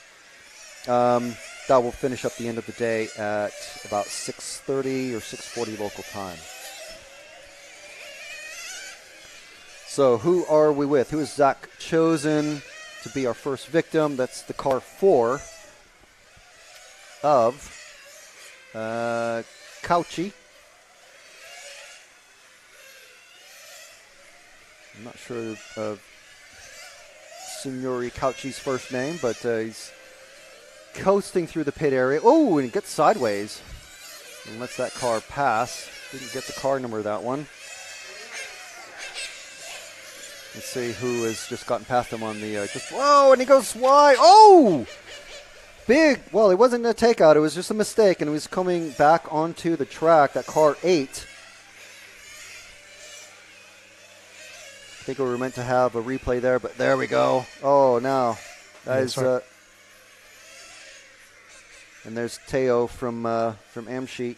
That will finish up the end of the day at about 6:30 or 6:40 local time. So who are we with? Who has Zach chosen to be our first victim? That's the car 4 of Cauchy. I'm not sure of Signori Cauchy's first name, but he's coasting through the pit area. Oh, and it gets sideways and lets that car pass. Didn't get the car number of that one. Let's see who has just gotten past him on the whoa, and he goes wide. Oh! Big. Well, it wasn't a takeout. It was just a mistake, and he was coming back onto the track. That car 8. I think we were meant to have a replay there, but there we go. Oh, now. That is... and there's Teo from Amsheet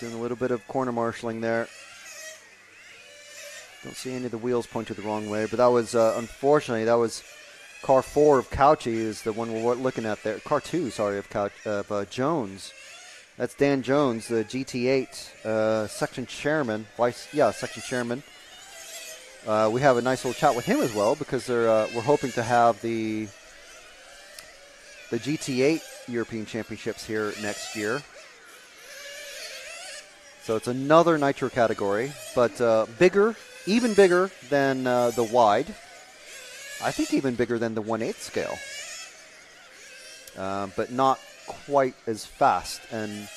doing a little bit of corner marshalling there. Don't see any of the wheels pointed the wrong way, but that was, unfortunately, that was car 4 of Cauchy is the one we're looking at there. Car 2, sorry, of Jones. That's Dan Jones, the GT8 section chairman. Section chairman. We have a nice little chat with him as well because we're hoping to have the GT8 European Championships here next year. So it's another nitro category, but bigger, even bigger than the wide. I think even bigger than the 1/8 scale, but not quite as fast, and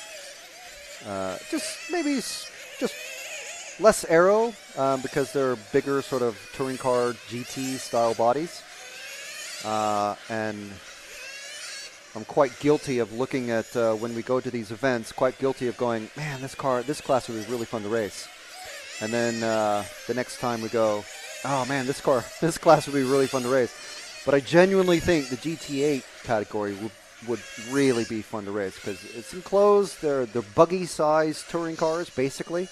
just less aero because they're bigger sort of touring car GT style bodies, and I'm quite guilty of looking at when we go to these events, quite guilty of going, man, this class was really fun to race. And then the next time we go, oh man, this class would be really fun to race. But I genuinely think the GT8 category would really be fun to race because it's enclosed. They're buggy-sized touring cars, basically,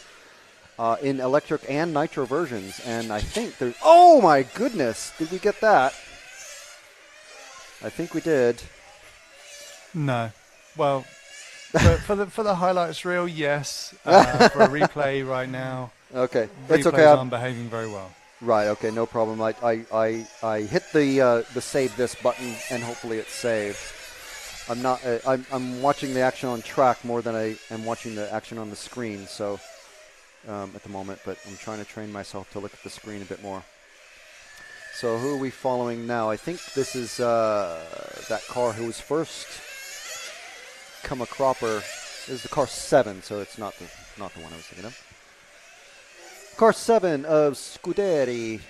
in electric and nitro versions. And I think there's... Oh my goodness! Did we get that? I think we did. No. Well, for the highlights reel, yes. For a replay right now, okay, that's okay. I'm behaving very well. Right. Okay. No problem. I hit the save this button and hopefully it's saved. I'm not. I'm watching the action on track more than I am watching the action on the screen. So at the moment, but I'm trying to train myself to look at the screen a bit more. So who are we following now? I think this is that car who was first. Come a cropper. This is the car 7, so it's not the one I was thinking of. Car 7 of Scuderi.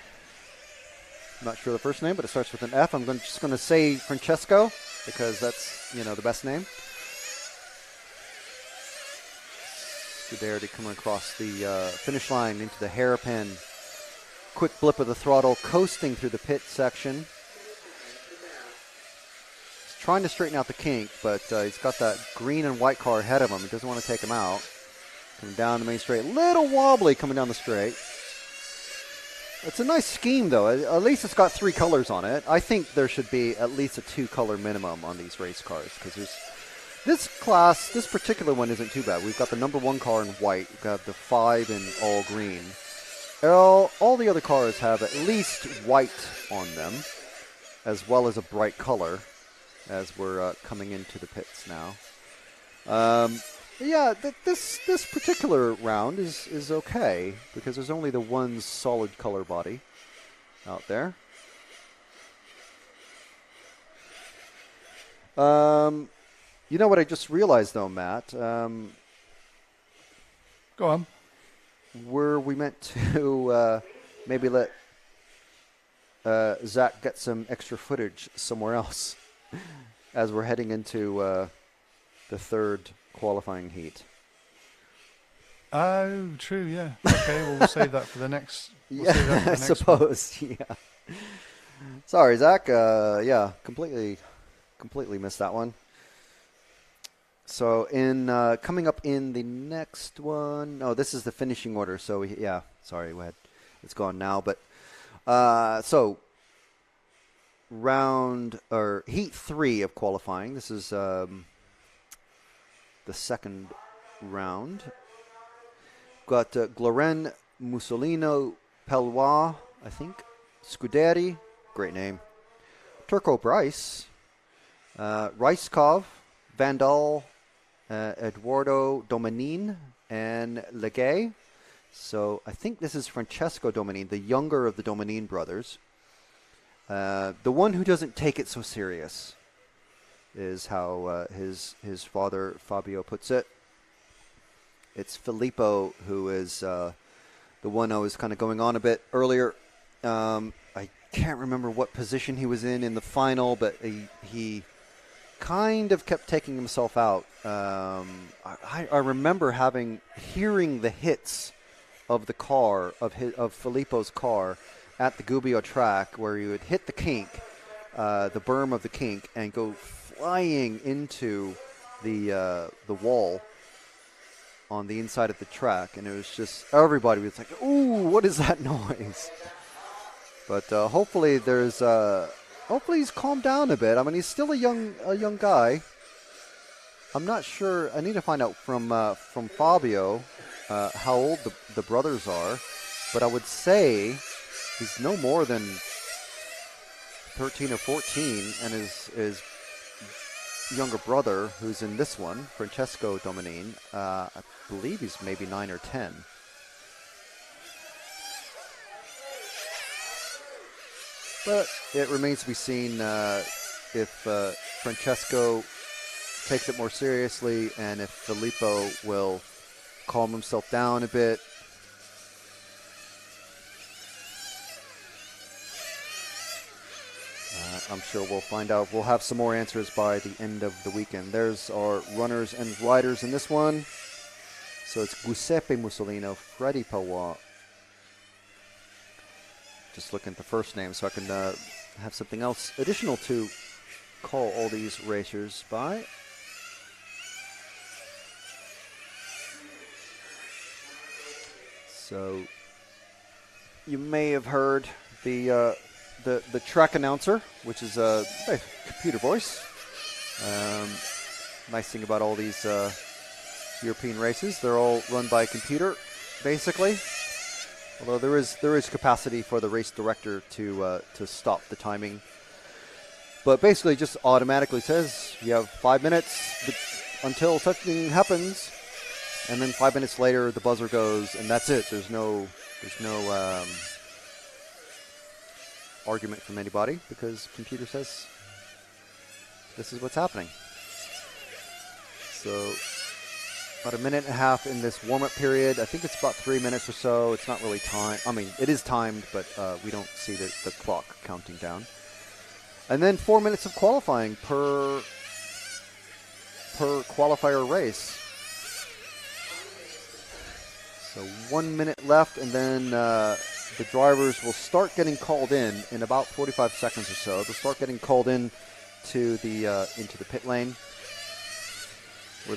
I'm not sure the first name, but it starts with an F. I'm just going to say Francesco because that's the best name. Scuderi coming across the finish line into the hairpin. Quick blip of the throttle, coasting through the pit section. Trying to straighten out the kink, but he's got that green and white car ahead of him. He doesn't want to take him out. Coming down the main straight. Little wobbly coming down the straight. It's a nice scheme, though. At least it's got 3 colors on it. I think there should be at least a 2-color minimum on these race cars because this particular one isn't too bad. We've got the number 1 car in white. We've got the 5 in all green. All the other cars have at least white on them, as well as a bright color. As we're coming into the pits now. This particular round is okay because there's only the one solid color body out there. You know what I just realized though, Matt? Go on. Were we meant to maybe let Zach get some extra footage somewhere else? As we're heading into the third qualifying heat. Oh, true, yeah. Okay, well, we'll save that for the next. I suppose, yeah. Sorry, Zach. Completely missed that one. So coming up in the next one. Oh, this is the finishing order. So sorry, it's gone now, but. So heat 3 of qualifying. This is the second round. Got Gloren Mussolino Pelwa, I think. Scuderi, great name. Turco Bryce. Raiskov, Vandal, Eduardo Domanin, and Legay. So I think this is Francesco Domanin, the younger of the Domanin brothers. The one who doesn't take it so serious is how his father Fabio puts it. It's Filippo who is the one I was kind of going on a bit earlier. I can't remember what position he was in the final, but he kind of kept taking himself out. I remember hearing the hits of the car of Filippo's car at the Gubbio track, where he would hit the kink, the berm of the kink, and go flying into the wall on the inside of the track, and it was just everybody was like, "Ooh, what is that noise?" But hopefully he's calmed down a bit. I mean, he's still a young guy. I'm not sure. I need to find out from Fabio how old the brothers are, but I would say he's no more than 13 or 14, and his younger brother, who's in this one, Francesco Domanin, I believe he's maybe 9 or 10. But it remains to be seen if Francesco takes it more seriously and if Filippo will calm himself down a bit. I'm sure we'll find out. We'll have some more answers by the end of the weekend. There's our runners and riders in this one. So it's Giuseppe Mussolino, Freddy Pelwa. Just looking at the first name so I can have something else additional to call all these racers by. So you may have heard the track announcer, which is a computer voice. Nice thing about all these European races, they're all run by a computer, basically. Although there is capacity for the race director to stop the timing, but basically just automatically says you have 5 minutes until something happens, and then 5 minutes later the buzzer goes, and that's it. There's no argument from anybody because computer says this is what's happening. So about a minute and a half in this warm-up period. I think it's about 3 minutes or so. It's not really timed. I mean, it is timed, but we don't see the clock counting down. And then 4 minutes of qualifying per qualifier race. So 1 minute left, and then the drivers will start getting called in about 45 seconds or so. They'll start getting called in to the into the pit lane, where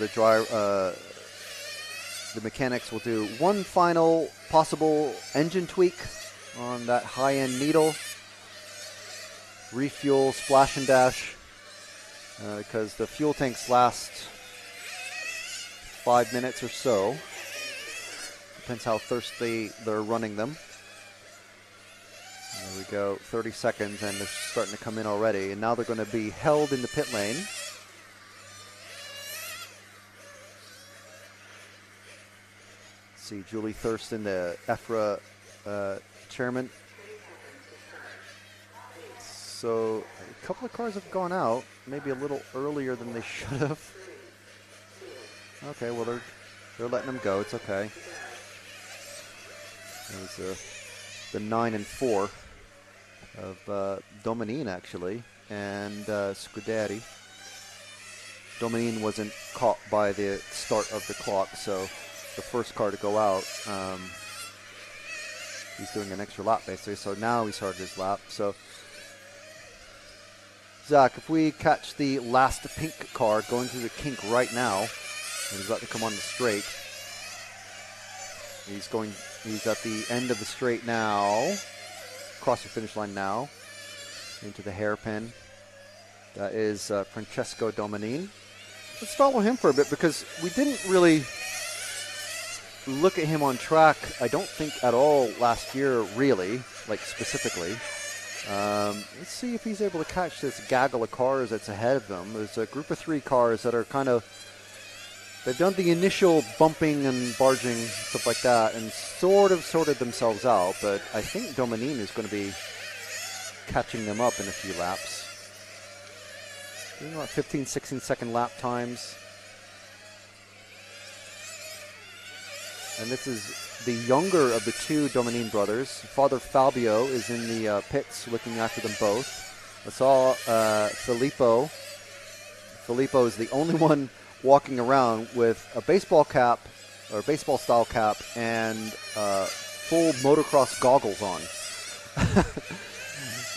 the mechanics will do one final possible engine tweak on that high-end needle, refuel, splash and dash, because the fuel tanks last 5 minutes or so. Depends how thirsty they're running them. There we go, 30 seconds, and they're starting to come in already. And now they're going to be held in the pit lane. See Julie Thurston, the EFRA chairman. So a couple of cars have gone out, maybe a little earlier than they should have. Okay, well they're letting them go. It's okay. It was the 9 and 4 of Domanin actually, and Scuderi. Domanin wasn't caught by the start of the clock, so the first car to go out, he's doing an extra lap basically, so now he started his lap. So Zach, if we catch the last pink car going through the kink right now, and he's about to come on the straight. He's at the end of the straight now. across the finish line now into the hairpin. That is Francesco Domenin. Let's follow him for a bit because we didn't really look at him on track, I don't think at all last year, really, like specifically. Let's see if he's able to catch this gaggle of cars that's ahead of them. There's a group of 3 cars that are kind of, they've done the initial bumping and barging, stuff like that, and sort of sorted themselves out, but I think Domenin is going to be catching them up in a few laps. Doing about 15, 16-second lap times. And this is the younger of the 2 Domenin brothers. Father Fabio is in the pits looking after them both. I saw Filippo. Filippo is the only one walking around with a baseball cap, or baseball style cap, and full motocross goggles on.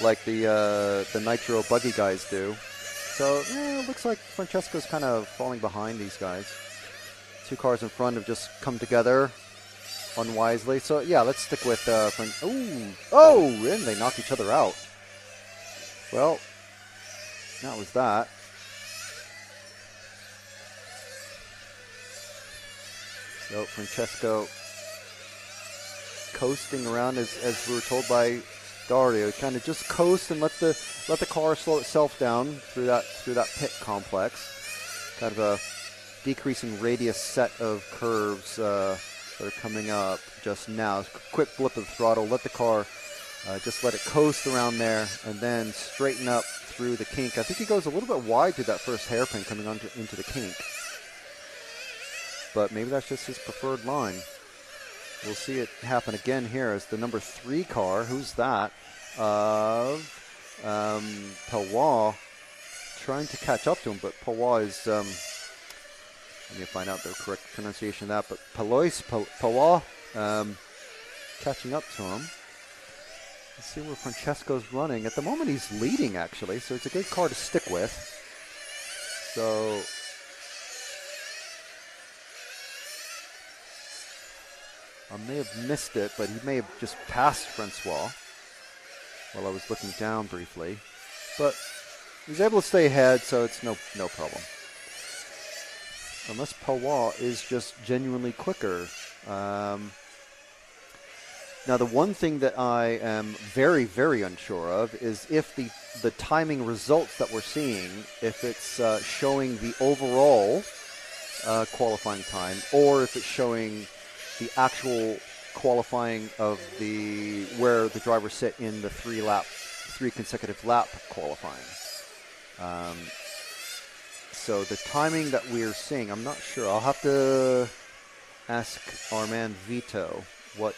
Like the Nitro buggy guys do. So it looks like Francesco's kind of falling behind these guys. 2 cars in front have just come together unwisely. So yeah, let's stick with and they knock each other out. Well, that was that. So Francesco coasting around as we were told by Dario, kind of just coast and let the car slow itself down through that pit complex. Kind of a decreasing radius set of curves that are coming up just now. Quick blip of the throttle, let the car just let it coast around there, and then straighten up through the kink. I think he goes a little bit wide through that first hairpin coming into the kink, but maybe that's just his preferred line. We'll see it happen again here as the number 3 car, who's that, of Palois, trying to catch up to him, but Palois is, let me find out the correct pronunciation of that, but Palois catching up to him. Let's see where Francesco's running. At the moment he's leading, actually, so it's a good car to stick with. So I may have missed it, but he may have just passed Francois while I was looking down briefly. But he's able to stay ahead, so it's no problem. Unless Palois is just genuinely quicker. Now, the one thing that I am very, very unsure of is if the timing results that we're seeing, if it's showing the overall qualifying time, or if it's showing the actual qualifying of where the drivers sit in the 3 consecutive lap qualifying. So the timing that we're seeing, I'm not sure. I'll have to ask our man Vito what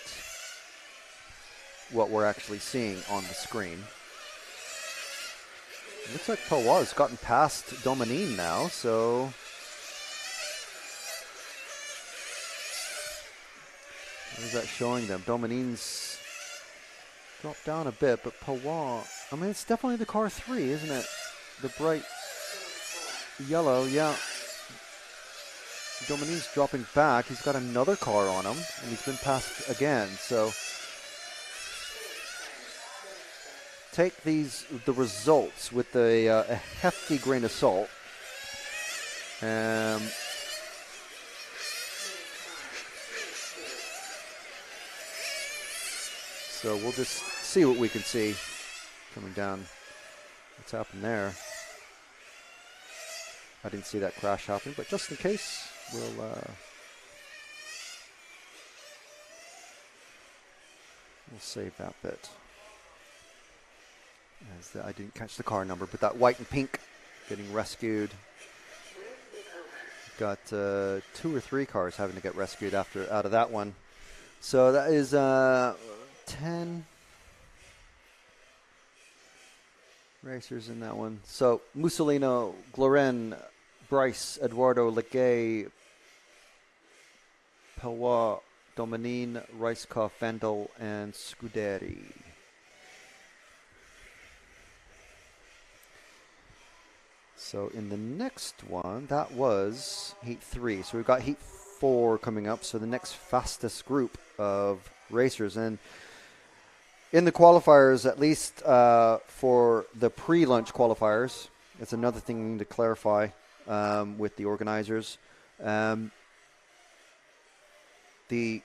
we're actually seeing on the screen. It looks like Palois has gotten past Domenin now, so what is that showing them? Domenin's dropped down a bit, but Palois, I mean, it's definitely the car 3, isn't it? The bright yellow, yeah. Domenin's dropping back. He's got another car on him, and he's been passed again. So take the results with a hefty grain of salt. So we'll just see what we can see coming down. What's happened there? I didn't see that crash happen, but just in case, we'll save that bit. I didn't catch the car number, but that white and pink getting rescued. Got 2 or 3 cars having to get rescued out of that one. So that is 10 racers in that one. So Mussolino, Gloren, Bryce, Eduardo, Legay, Palois, Domenin, Reiskopf, Vendel, and Scuderi. So in the next one, that was Heat 3. So we've got Heat 4 coming up. So the next fastest group of racers. And In the qualifiers, at least for the pre-lunch qualifiers, it's another thing we need to clarify with the organizers. These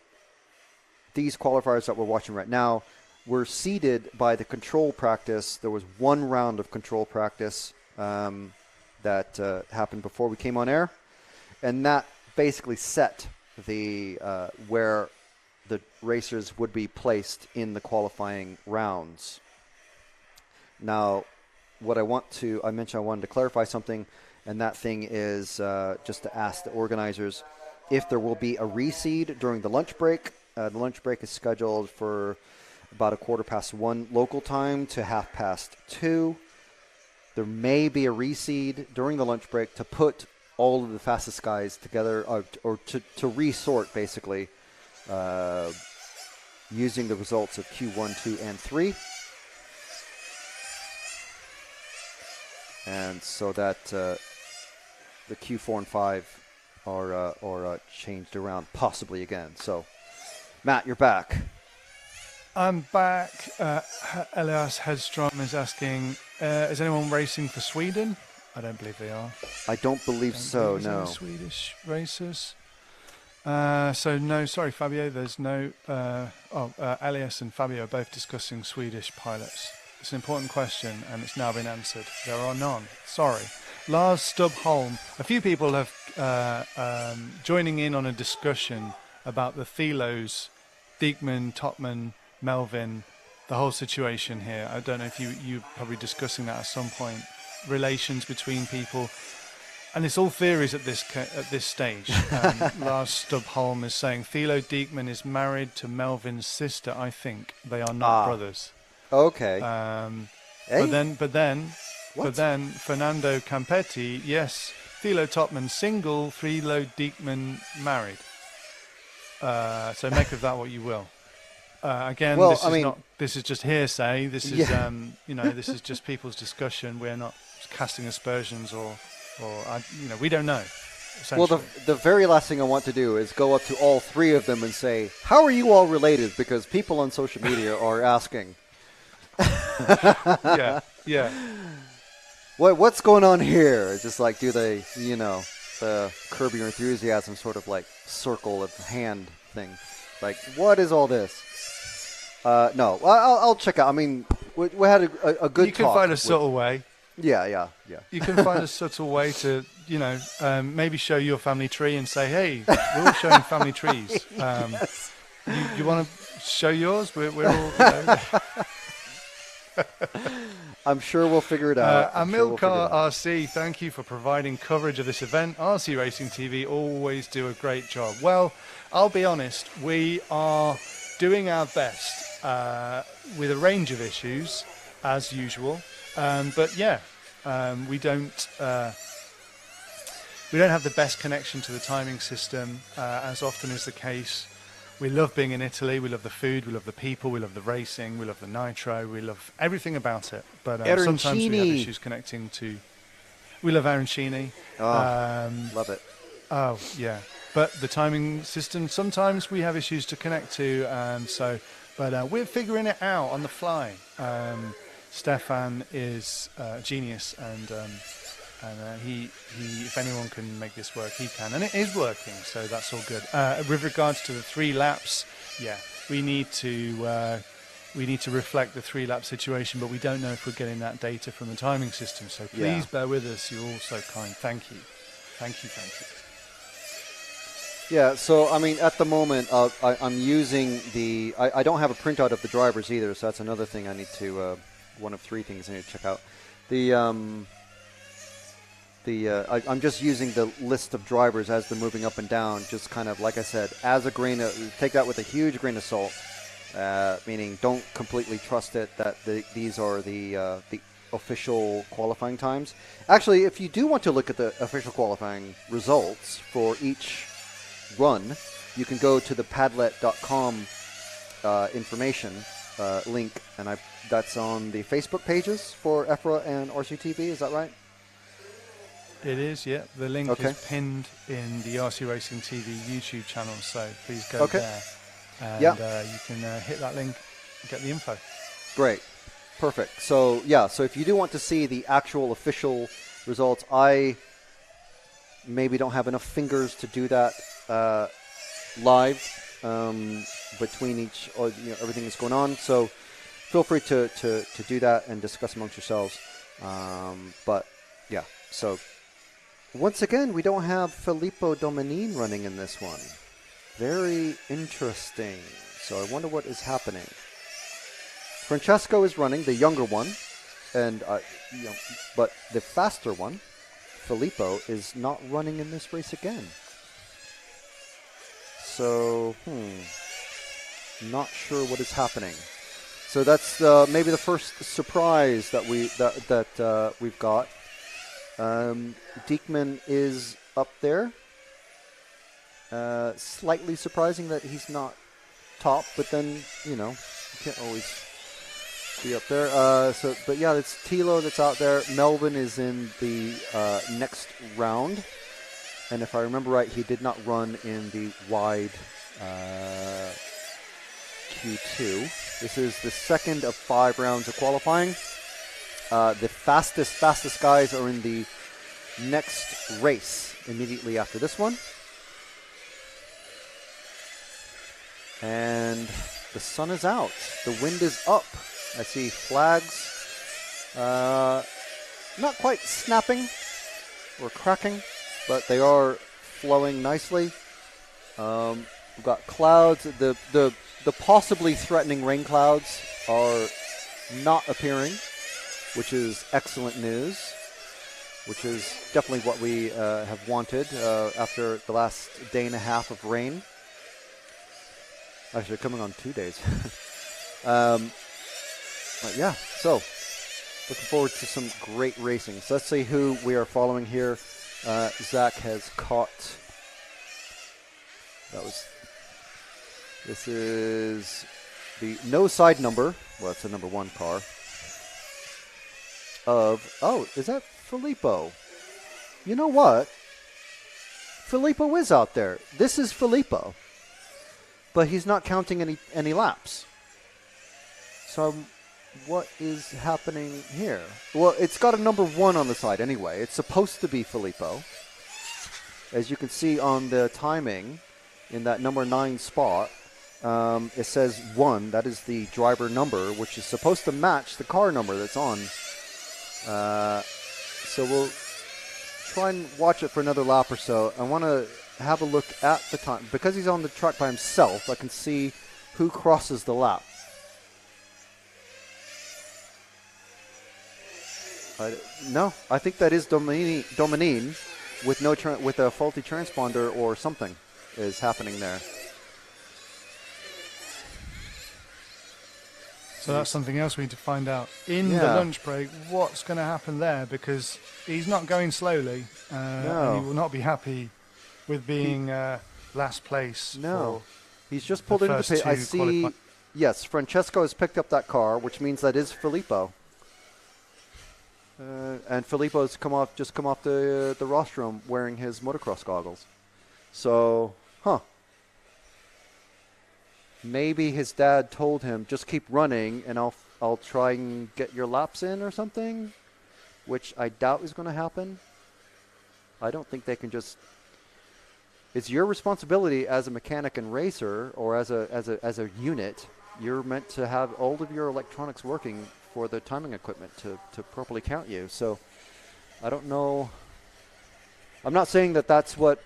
qualifiers that we're watching right now were seeded by the control practice. There was one round of control practice that happened before we came on air, and that basically set the where the racers would be placed in the qualifying rounds. Now, what I mentioned I wanted to clarify something, and that thing is just to ask the organizers if there will be a reseed during the lunch break. The lunch break is scheduled for about 1:15 local time to 2:30. There may be a reseed during the lunch break to put all of the fastest guys together, or to resort, basically, using the results of Q1, 2, and 3. And so that the Q4 and 5 are changed around possibly again. So, Matt, you're back. I'm back. Elias Hedstrom is asking, is anyone racing for Sweden? I don't believe they are. I don't believe so, no. Swedish racers. So no, sorry, Fabio, there's no... Elias and Fabio are both discussing Swedish pilots. It's an important question, and it's now been answered. There are none. Sorry. Lars Stubbholm. A few people have joining in on a discussion about the Thilos, Diekman, Topman, Melvin, the whole situation here. I don't know if you're probably discussing that at some point. Relations between people. And it's all theories at this stage. Lars Stubbholm is saying Thilo Diekman is married to Melvin's sister, I think. They are not brothers. Okay. But then Fernando Campetti, yes, Thilo Topman single, Thilo Diekman married. So make of that what you will. Again, this is just hearsay. This is this is just people's discussion. We're not casting aspersions or we don't know. Well, the very last thing I want to do is go up to all three of them and say, "How are you all related?" Because people on social media are asking. Yeah. What's going on here? It's just like, do they, the Curb Your Enthusiasm sort of like circle of hand thing? Like, what is all this? No, I'll check out. I mean, we had a good talk. You can find a subtle way. Yeah. You can find a subtle way to, maybe show your family tree and say, hey, we're all showing family trees. Yes. You want to show yours? We're all... I'm sure we'll figure it out. Amilcar RC, thank you for providing coverage of this event. RC Racing TV always do a great job. Well, I'll be honest, we are doing our best with a range of issues, as usual. But yeah, we don't have the best connection to the timing system, as often is the case. We love being in Italy. We love the food. We love the people. We love the racing. We love the nitro. We love everything about it. But sometimes we have issues connecting to... We love arancini. Love it. Oh, yeah. But the timing system, sometimes we have issues to connect to. But we're figuring it out on the fly. Stefan is a genius, and he, if anyone can make this work, he can, and it is working. So that's all good. With regards to the 3 laps, yeah, we need to reflect the 3-lap situation, but we don't know if we're getting that data from the timing system. So please bear with us. You're all so kind. Thank you. Yeah, so, I mean, at the moment, I'm using I don't have a printout of the drivers either, so that's another thing I need to, one of 3 things I need to check out. I'm just using the list of drivers as they're moving up and down, just kind of, like I said, as a grain of, take that with a huge grain of salt, meaning don't completely trust it that these are the official qualifying times. Actually, if you do want to look at the official qualifying results for each run, you can go to the padlet.com information link, and that's on the Facebook pages for EFRA and RCTV, is that right? It is, yeah. The link is pinned in the RC Racing TV YouTube channel, so please go there. And you can hit that link and get the info. Great. Perfect. So, yeah, so if you do want to see the actual official results, I maybe don't have enough fingers to do that live between each, or, everything that's going on. So feel free to do that and discuss amongst yourselves. But, yeah, so once again, we don't have Filippo Domenin running in this one. Very interesting. So I wonder what is happening. Francesco is running, the younger one, and but the faster one, Filippo, is not running in this race again. So, not sure what is happening. So that's maybe the first surprise that we've got. Diekman is up there. Slightly surprising that he's not top, but then you can't always be up there. But yeah, it's Tilo that's out there. Melvin is in the next round, and if I remember right, he did not run in the wide Q2. This is the second of 5 rounds of qualifying. The fastest guys are in the next race immediately after this one. And the sun is out. The wind is up. I see flags. Not quite snapping or cracking, but they are flowing nicely. We've got clouds. The possibly threatening rain clouds are not appearing, which is excellent news, which is definitely what we have wanted after the last day and a half of rain. Actually, coming on 2 days. But yeah, so looking forward to some great racing. So let's see who we are following here. Zach has caught. This is the no side number. Well, it's a number 1 car. Is that Filippo? You know what? Filippo is out there. This is Filippo. But he's not counting any laps. So what is happening here? Well, it's got a number 1 on the side anyway. It's supposed to be Filippo. As you can see on the timing, in that number 9 spot, it says 1. That is the driver number, which is supposed to match the car number that's on. So we'll try and watch it for another lap or so. I want to have a look at the time. Because he's on the track by himself, I can see who crosses the lap. No, I think that is Domenin with with a faulty transponder or something is happening there. So that's something else we need to find out in the lunch break. What's going to happen there? Because he's not going slowly, and he will not be happy with being last place. No, he's just pulled into the pit. I see. Yes, Francesco has picked up that car, which means that is Filippo. And Filippo's come off the rostrum wearing his motocross goggles. So, maybe his dad told him, just keep running and I'll try and get your laps in or something, which I doubt is going to happen. I don't think they can just. It's your responsibility as a mechanic and racer, or as a unit. You're meant to have all of your electronics working for the timing equipment to properly count you. So I don't know. I'm not saying that that's what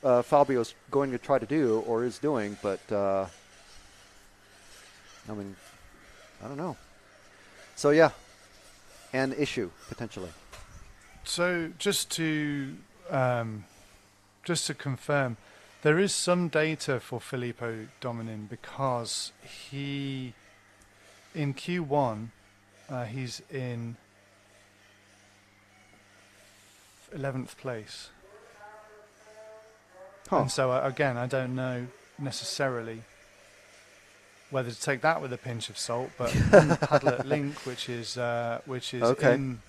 Fabio's going to try to do or is doing, but I mean, I don't know. So yeah, an issue potentially. So just to confirm, there is some data for Filippo Domenin because in Q1 he's in 11th place. And so again, I don't know necessarily whether to take that with a pinch of salt, but on the Padlet link, which is okay. in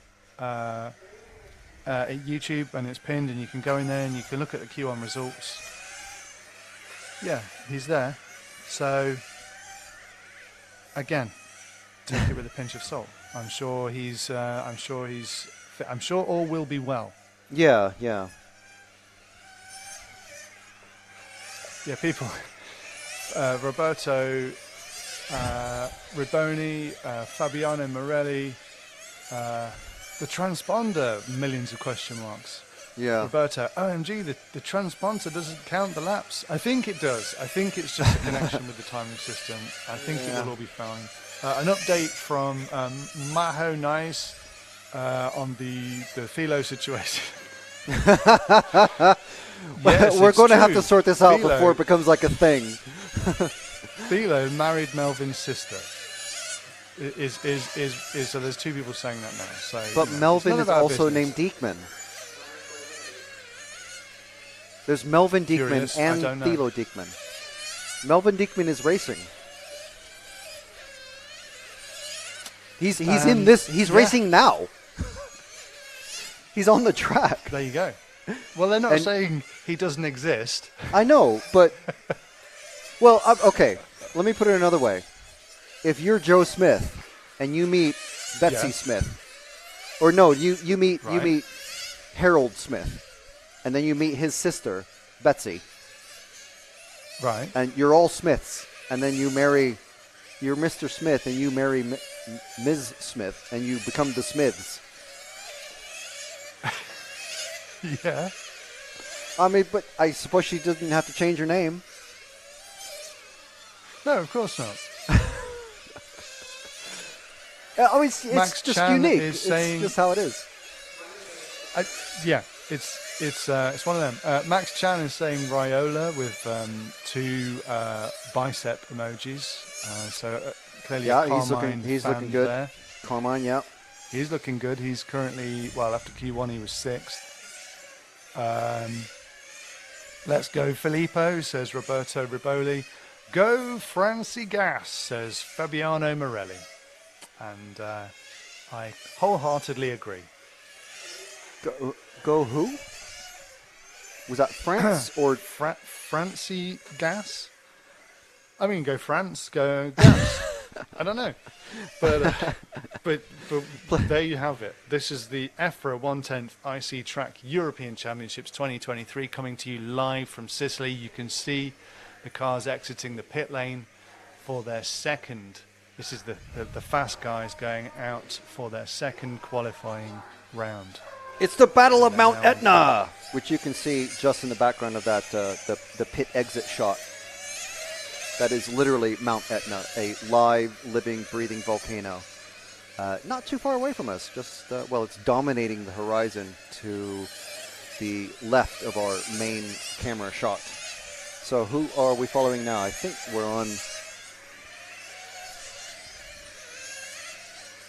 YouTube, and it's pinned, and you can go in there and you can look at the Q1 results. Yeah, he's there. So again, take it with a pinch of salt. I'm sure all will be well. Yeah. Yeah, people. Roberto Riboni, Fabiano Morelli, the transponder, millions of question marks. Yeah. Roberto, OMG, the transponder doesn't count the laps. I think it does. I think it's just a connection with the timing system. I think it will all be fine. An update from Maho Nice on the Philo situation. Yes, we're going to have true. to sort this out Philo. before it becomes like a thing. Philo married Melvin's sister. So there's two people saying that now. So, But Melvin none is of our also business. named Diekman. There's Melvin Diekman Curious, I don't and know. Thilo Diekman. Melvin Diekman is racing. He's in this. He's racing now. He's on the track. There you go. Well, they're not And- saying he doesn't exist. I know, but well, okay. Let me put it another way. If you're Joe Smith and you meet Betsy Yeah. Smith, or no, you meet Right. Harold Smith, and then you meet his sister Betsy, Right. and you're all Smiths, and then you're Mr. Smith, and you marry Ms. Smith, and you become the Smiths. Yeah. I mean, but I suppose she doesn't have to change her name. No, of course not. I mean, it's Max just Chan unique. is It's saying- just how it is. Yeah, it's one of them. Max Chan is saying Raiola with two bicep emojis. So clearly, Yeah, a he's looking Carmine fan good. there. Carmine, yeah. He's looking good. He's currently, after Q1 he was 6th. Let's go Filippo, says Roberto Riboli. Go Franci Gas, says Fabiano Morelli. And I wholeheartedly agree. Go who? Was that France or Franci Gas? I mean, go France, go Gas. I don't know. But there you have it. This is the EFRA 1/10th IC Track European Championships 2023 coming to you live from Sicily. You can see the cars exiting the pit lane for their second. This is the fast guys going out for their second qualifying round. it's the Battle of Mount Etna, which you can see just in the background of that the pit exit shot. That is literally Mount Etna, a live, living, breathing volcano. Not too far away from us. Just it's dominating the horizon to the left of our main camera shot. So who are we following now? I think we're on.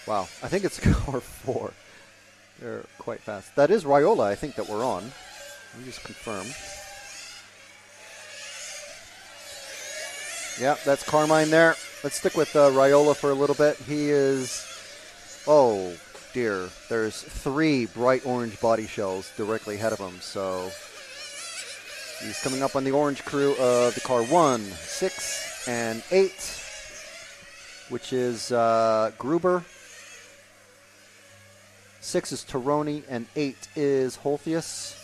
Wow, I think it's car 4. They're quite fast. That is Raiola, I think, that we're on. Let me just confirm. Yeah, that's Carmine there. Let's stick with Raiola for a little bit. He is, oh dear, there's 3 bright orange body shells directly ahead of him. So he's coming up on the orange crew of the car 1, 6, and 8, which is Gruber. 6 is Tironi, and 8 is Holthius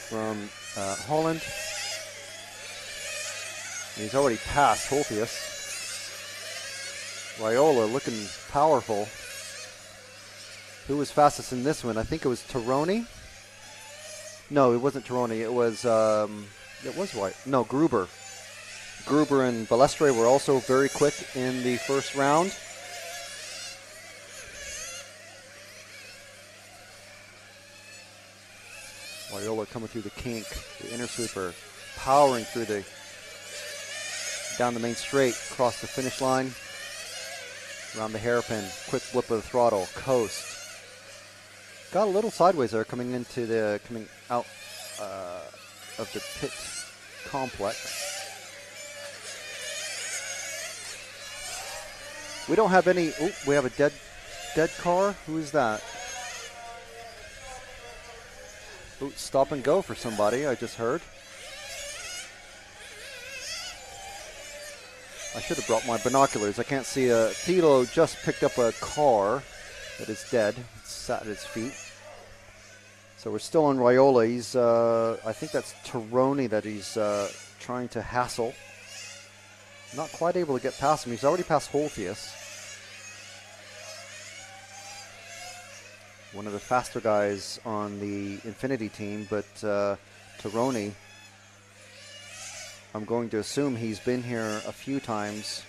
from Holland. He's already passed Holthius. Raiola looking powerful. Who was fastest in this one? I think it was Tironi. No, it wasn't Tironi. It was White. No, Gruber. Gruber and Balestre were also very quick in the first round. Raiola coming through the kink, the inner sweeper, powering through down the main straight, across the finish line, around the hairpin, quick flip of the throttle, coast. Got a little sideways there coming out of the pit complex. We don't have any. Oh, we have a dead car. Who is that? Oh, stop and go for somebody. I just heard. I should have brought my binoculars. I can't see. Tilo just picked up a car that is dead. It's sat at his feet. So we're still on Raiola. He's, I think that's Tironi that he's trying to hassle. Not quite able to get past him. He's already past Holthius. One of the faster guys on the Infinity team, but Tironi, I'm going to assume he's been here a few times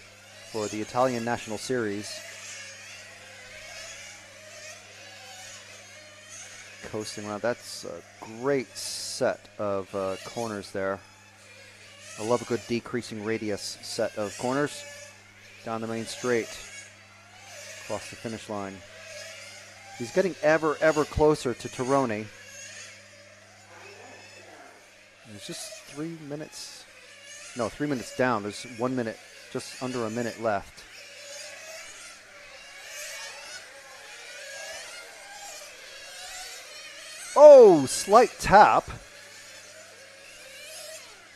for the Italian National Series. Coasting around. That's a great set of corners there. I love a good decreasing radius set of corners. Down the main straight. Across the finish line. He's getting ever closer to Tironi. There's just 3 minutes. No, 3 minutes down. There's 1 minute, just under a minute left. Oh, slight tap.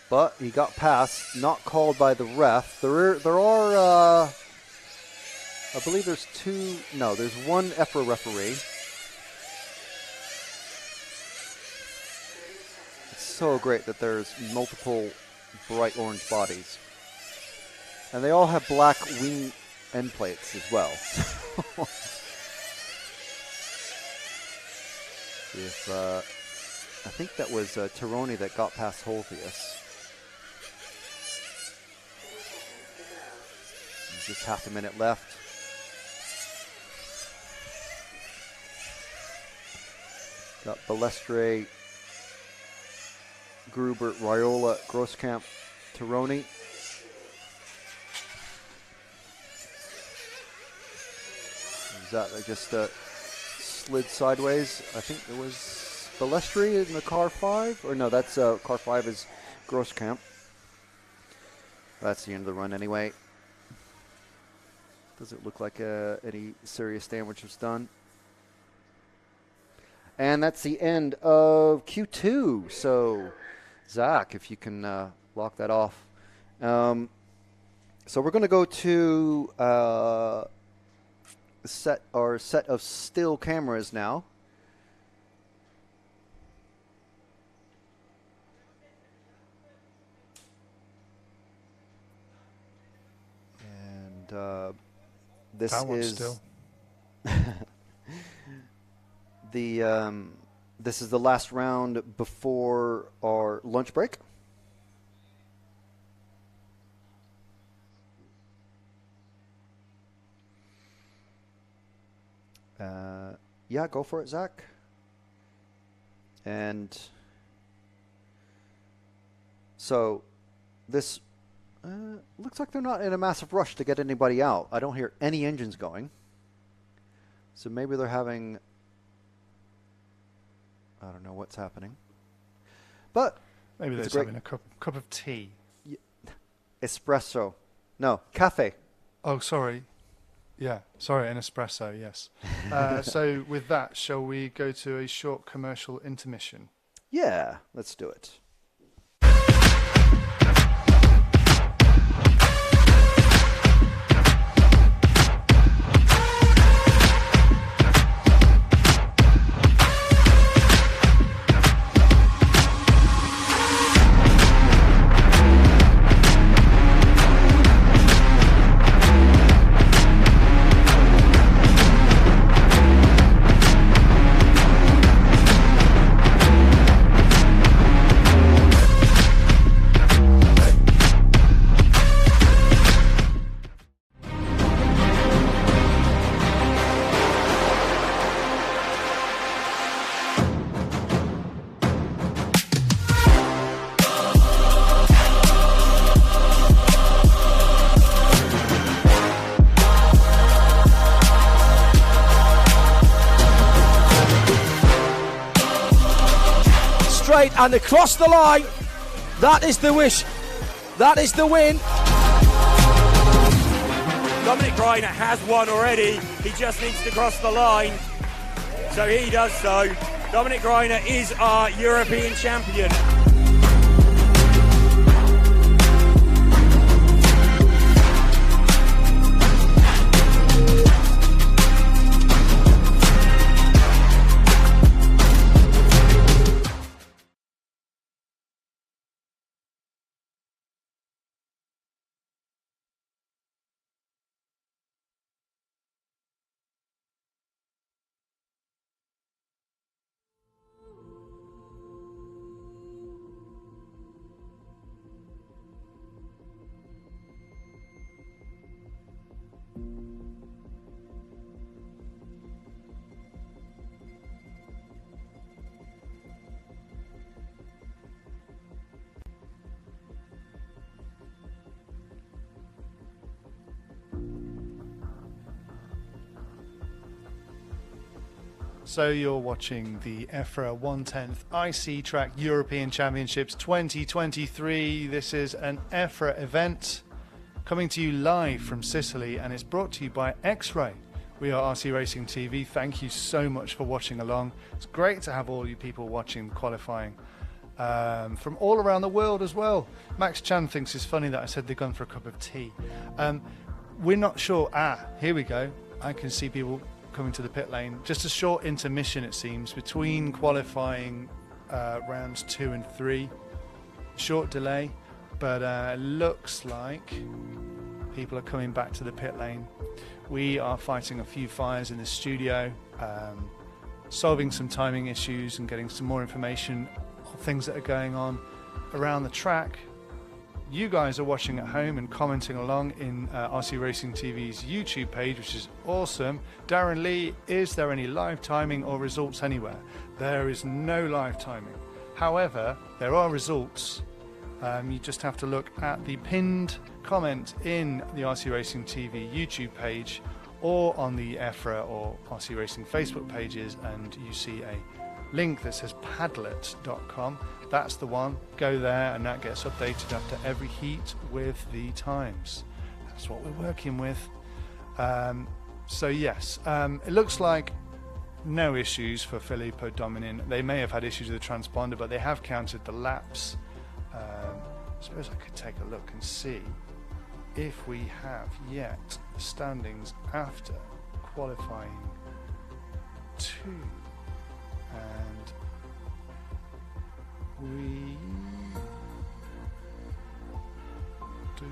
But he got past, not called by the ref. There are I believe there's there's one EFRA referee. It's so great that there's multiple bright orange bodies. And they all have black wing end plates as well. I think that was Tironi that got past Holthius. Just half a minute left. Got Balestre, Gruber, Raiola, Grosskamp, Tironi. That just slid sideways. I think it was Balestre in the car 5. Or no, that's car 5 is Grosskamp. That's the end of the run anyway. Doesn't look like any serious damage was done. And that's the end of Q2. So, Zach, if you can lock that off. So we're going to go to set of still cameras now. And this that one's is still. This is the last round before our lunch break. Yeah, go for it, Zach. And so this looks like they're not in a massive rush to get anybody out. I don't hear any engines going. So maybe they're having, I don't know what's happening. But maybe they're just having a cup of tea. Yeah. Espresso. No, cafe. Oh, sorry. Yeah, sorry, an espresso, yes. So with that, shall we go to a short commercial intermission? Yeah, let's do it. And across the line, that is the wish, that is the win. Dominic Greiner has won already, he just needs to cross the line, so he does so. Dominic Greiner is our European champion. So you're watching the EFRA 110th IC Track European Championships 2023. This is an EFRA event coming to you live from Sicily, and it's brought to you by X-Ray. We are RC Racing TV. Thank you so much for watching along. It's great to have all you people watching qualifying from all around the world as well. Max Chan thinks it's funny that I said they've gone for a cup of tea. We're not sure. Here we go. I can see people coming to the pit lane. Just a short intermission, it seems, between qualifying rounds 2 and 3. Short delay, but it looks like people are coming back to the pit lane. We are fighting a few fires in the studio, solving some timing issues and getting some more information on things that are going on around the track. You guys are watching at home and commenting along in RC Racing TV's YouTube page, which is awesome. Darren Lee, is there any live timing or results anywhere? There is no live timing. However, there are results. You just have to look at the pinned comment in the RC Racing TV YouTube page or on the EFRA or RC Racing Facebook pages, and you see a link that says padlet.com. That's the one. Go there and that gets updated after every heat with the times. That's what we're working with. So yes, it looks like no issues for Filippo Dominin. They may have had issues with the transponder, but they have counted the laps. I suppose I could take a look and see if we have yet the standings after qualifying 2. And we do.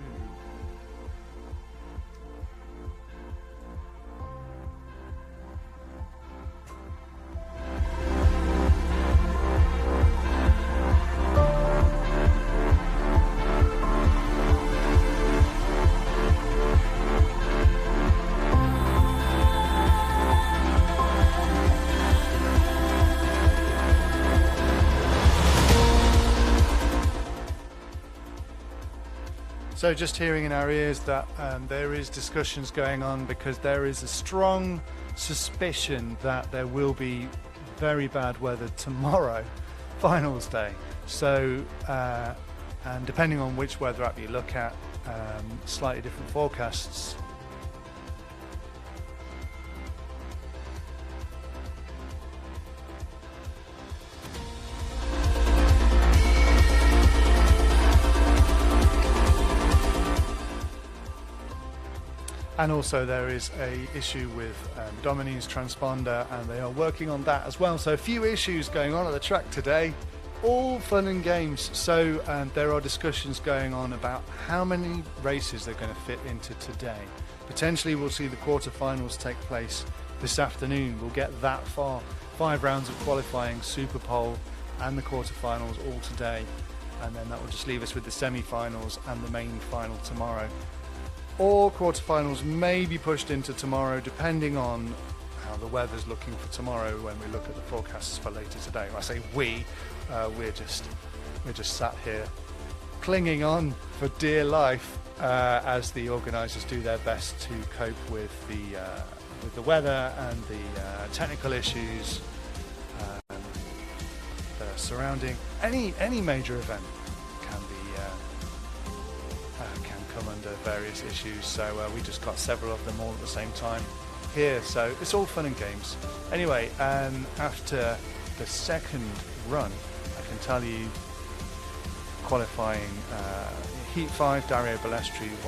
So just hearing in our ears that there is discussions going on because there is a strong suspicion that there will be very bad weather tomorrow, finals day. So, and depending on which weather app you look at, slightly different forecasts. And also there is a issue with Dominic's transponder, and they are working on that as well. So a few issues going on at the track today, all fun and games. So there are discussions going on about how many races they're going to fit into today. Potentially we'll see the quarterfinals take place this afternoon. We'll get that far. 5 rounds of qualifying, Super Pole and the quarterfinals all today. And then that will just leave us with the semi-finals and the main final tomorrow. Or quarterfinals may be pushed into tomorrow, depending on how the weather's looking for tomorrow when we look at the forecasts for later today. When I say we're just sat here clinging on for dear life as the organisers do their best to cope with the weather and the technical issues that are surrounding any major event. Come under various issues, so we just got several of them all at the same time here, so it's all fun and games. Anyway, after the second run, I can tell you qualifying Heat 5, Dario Balestri was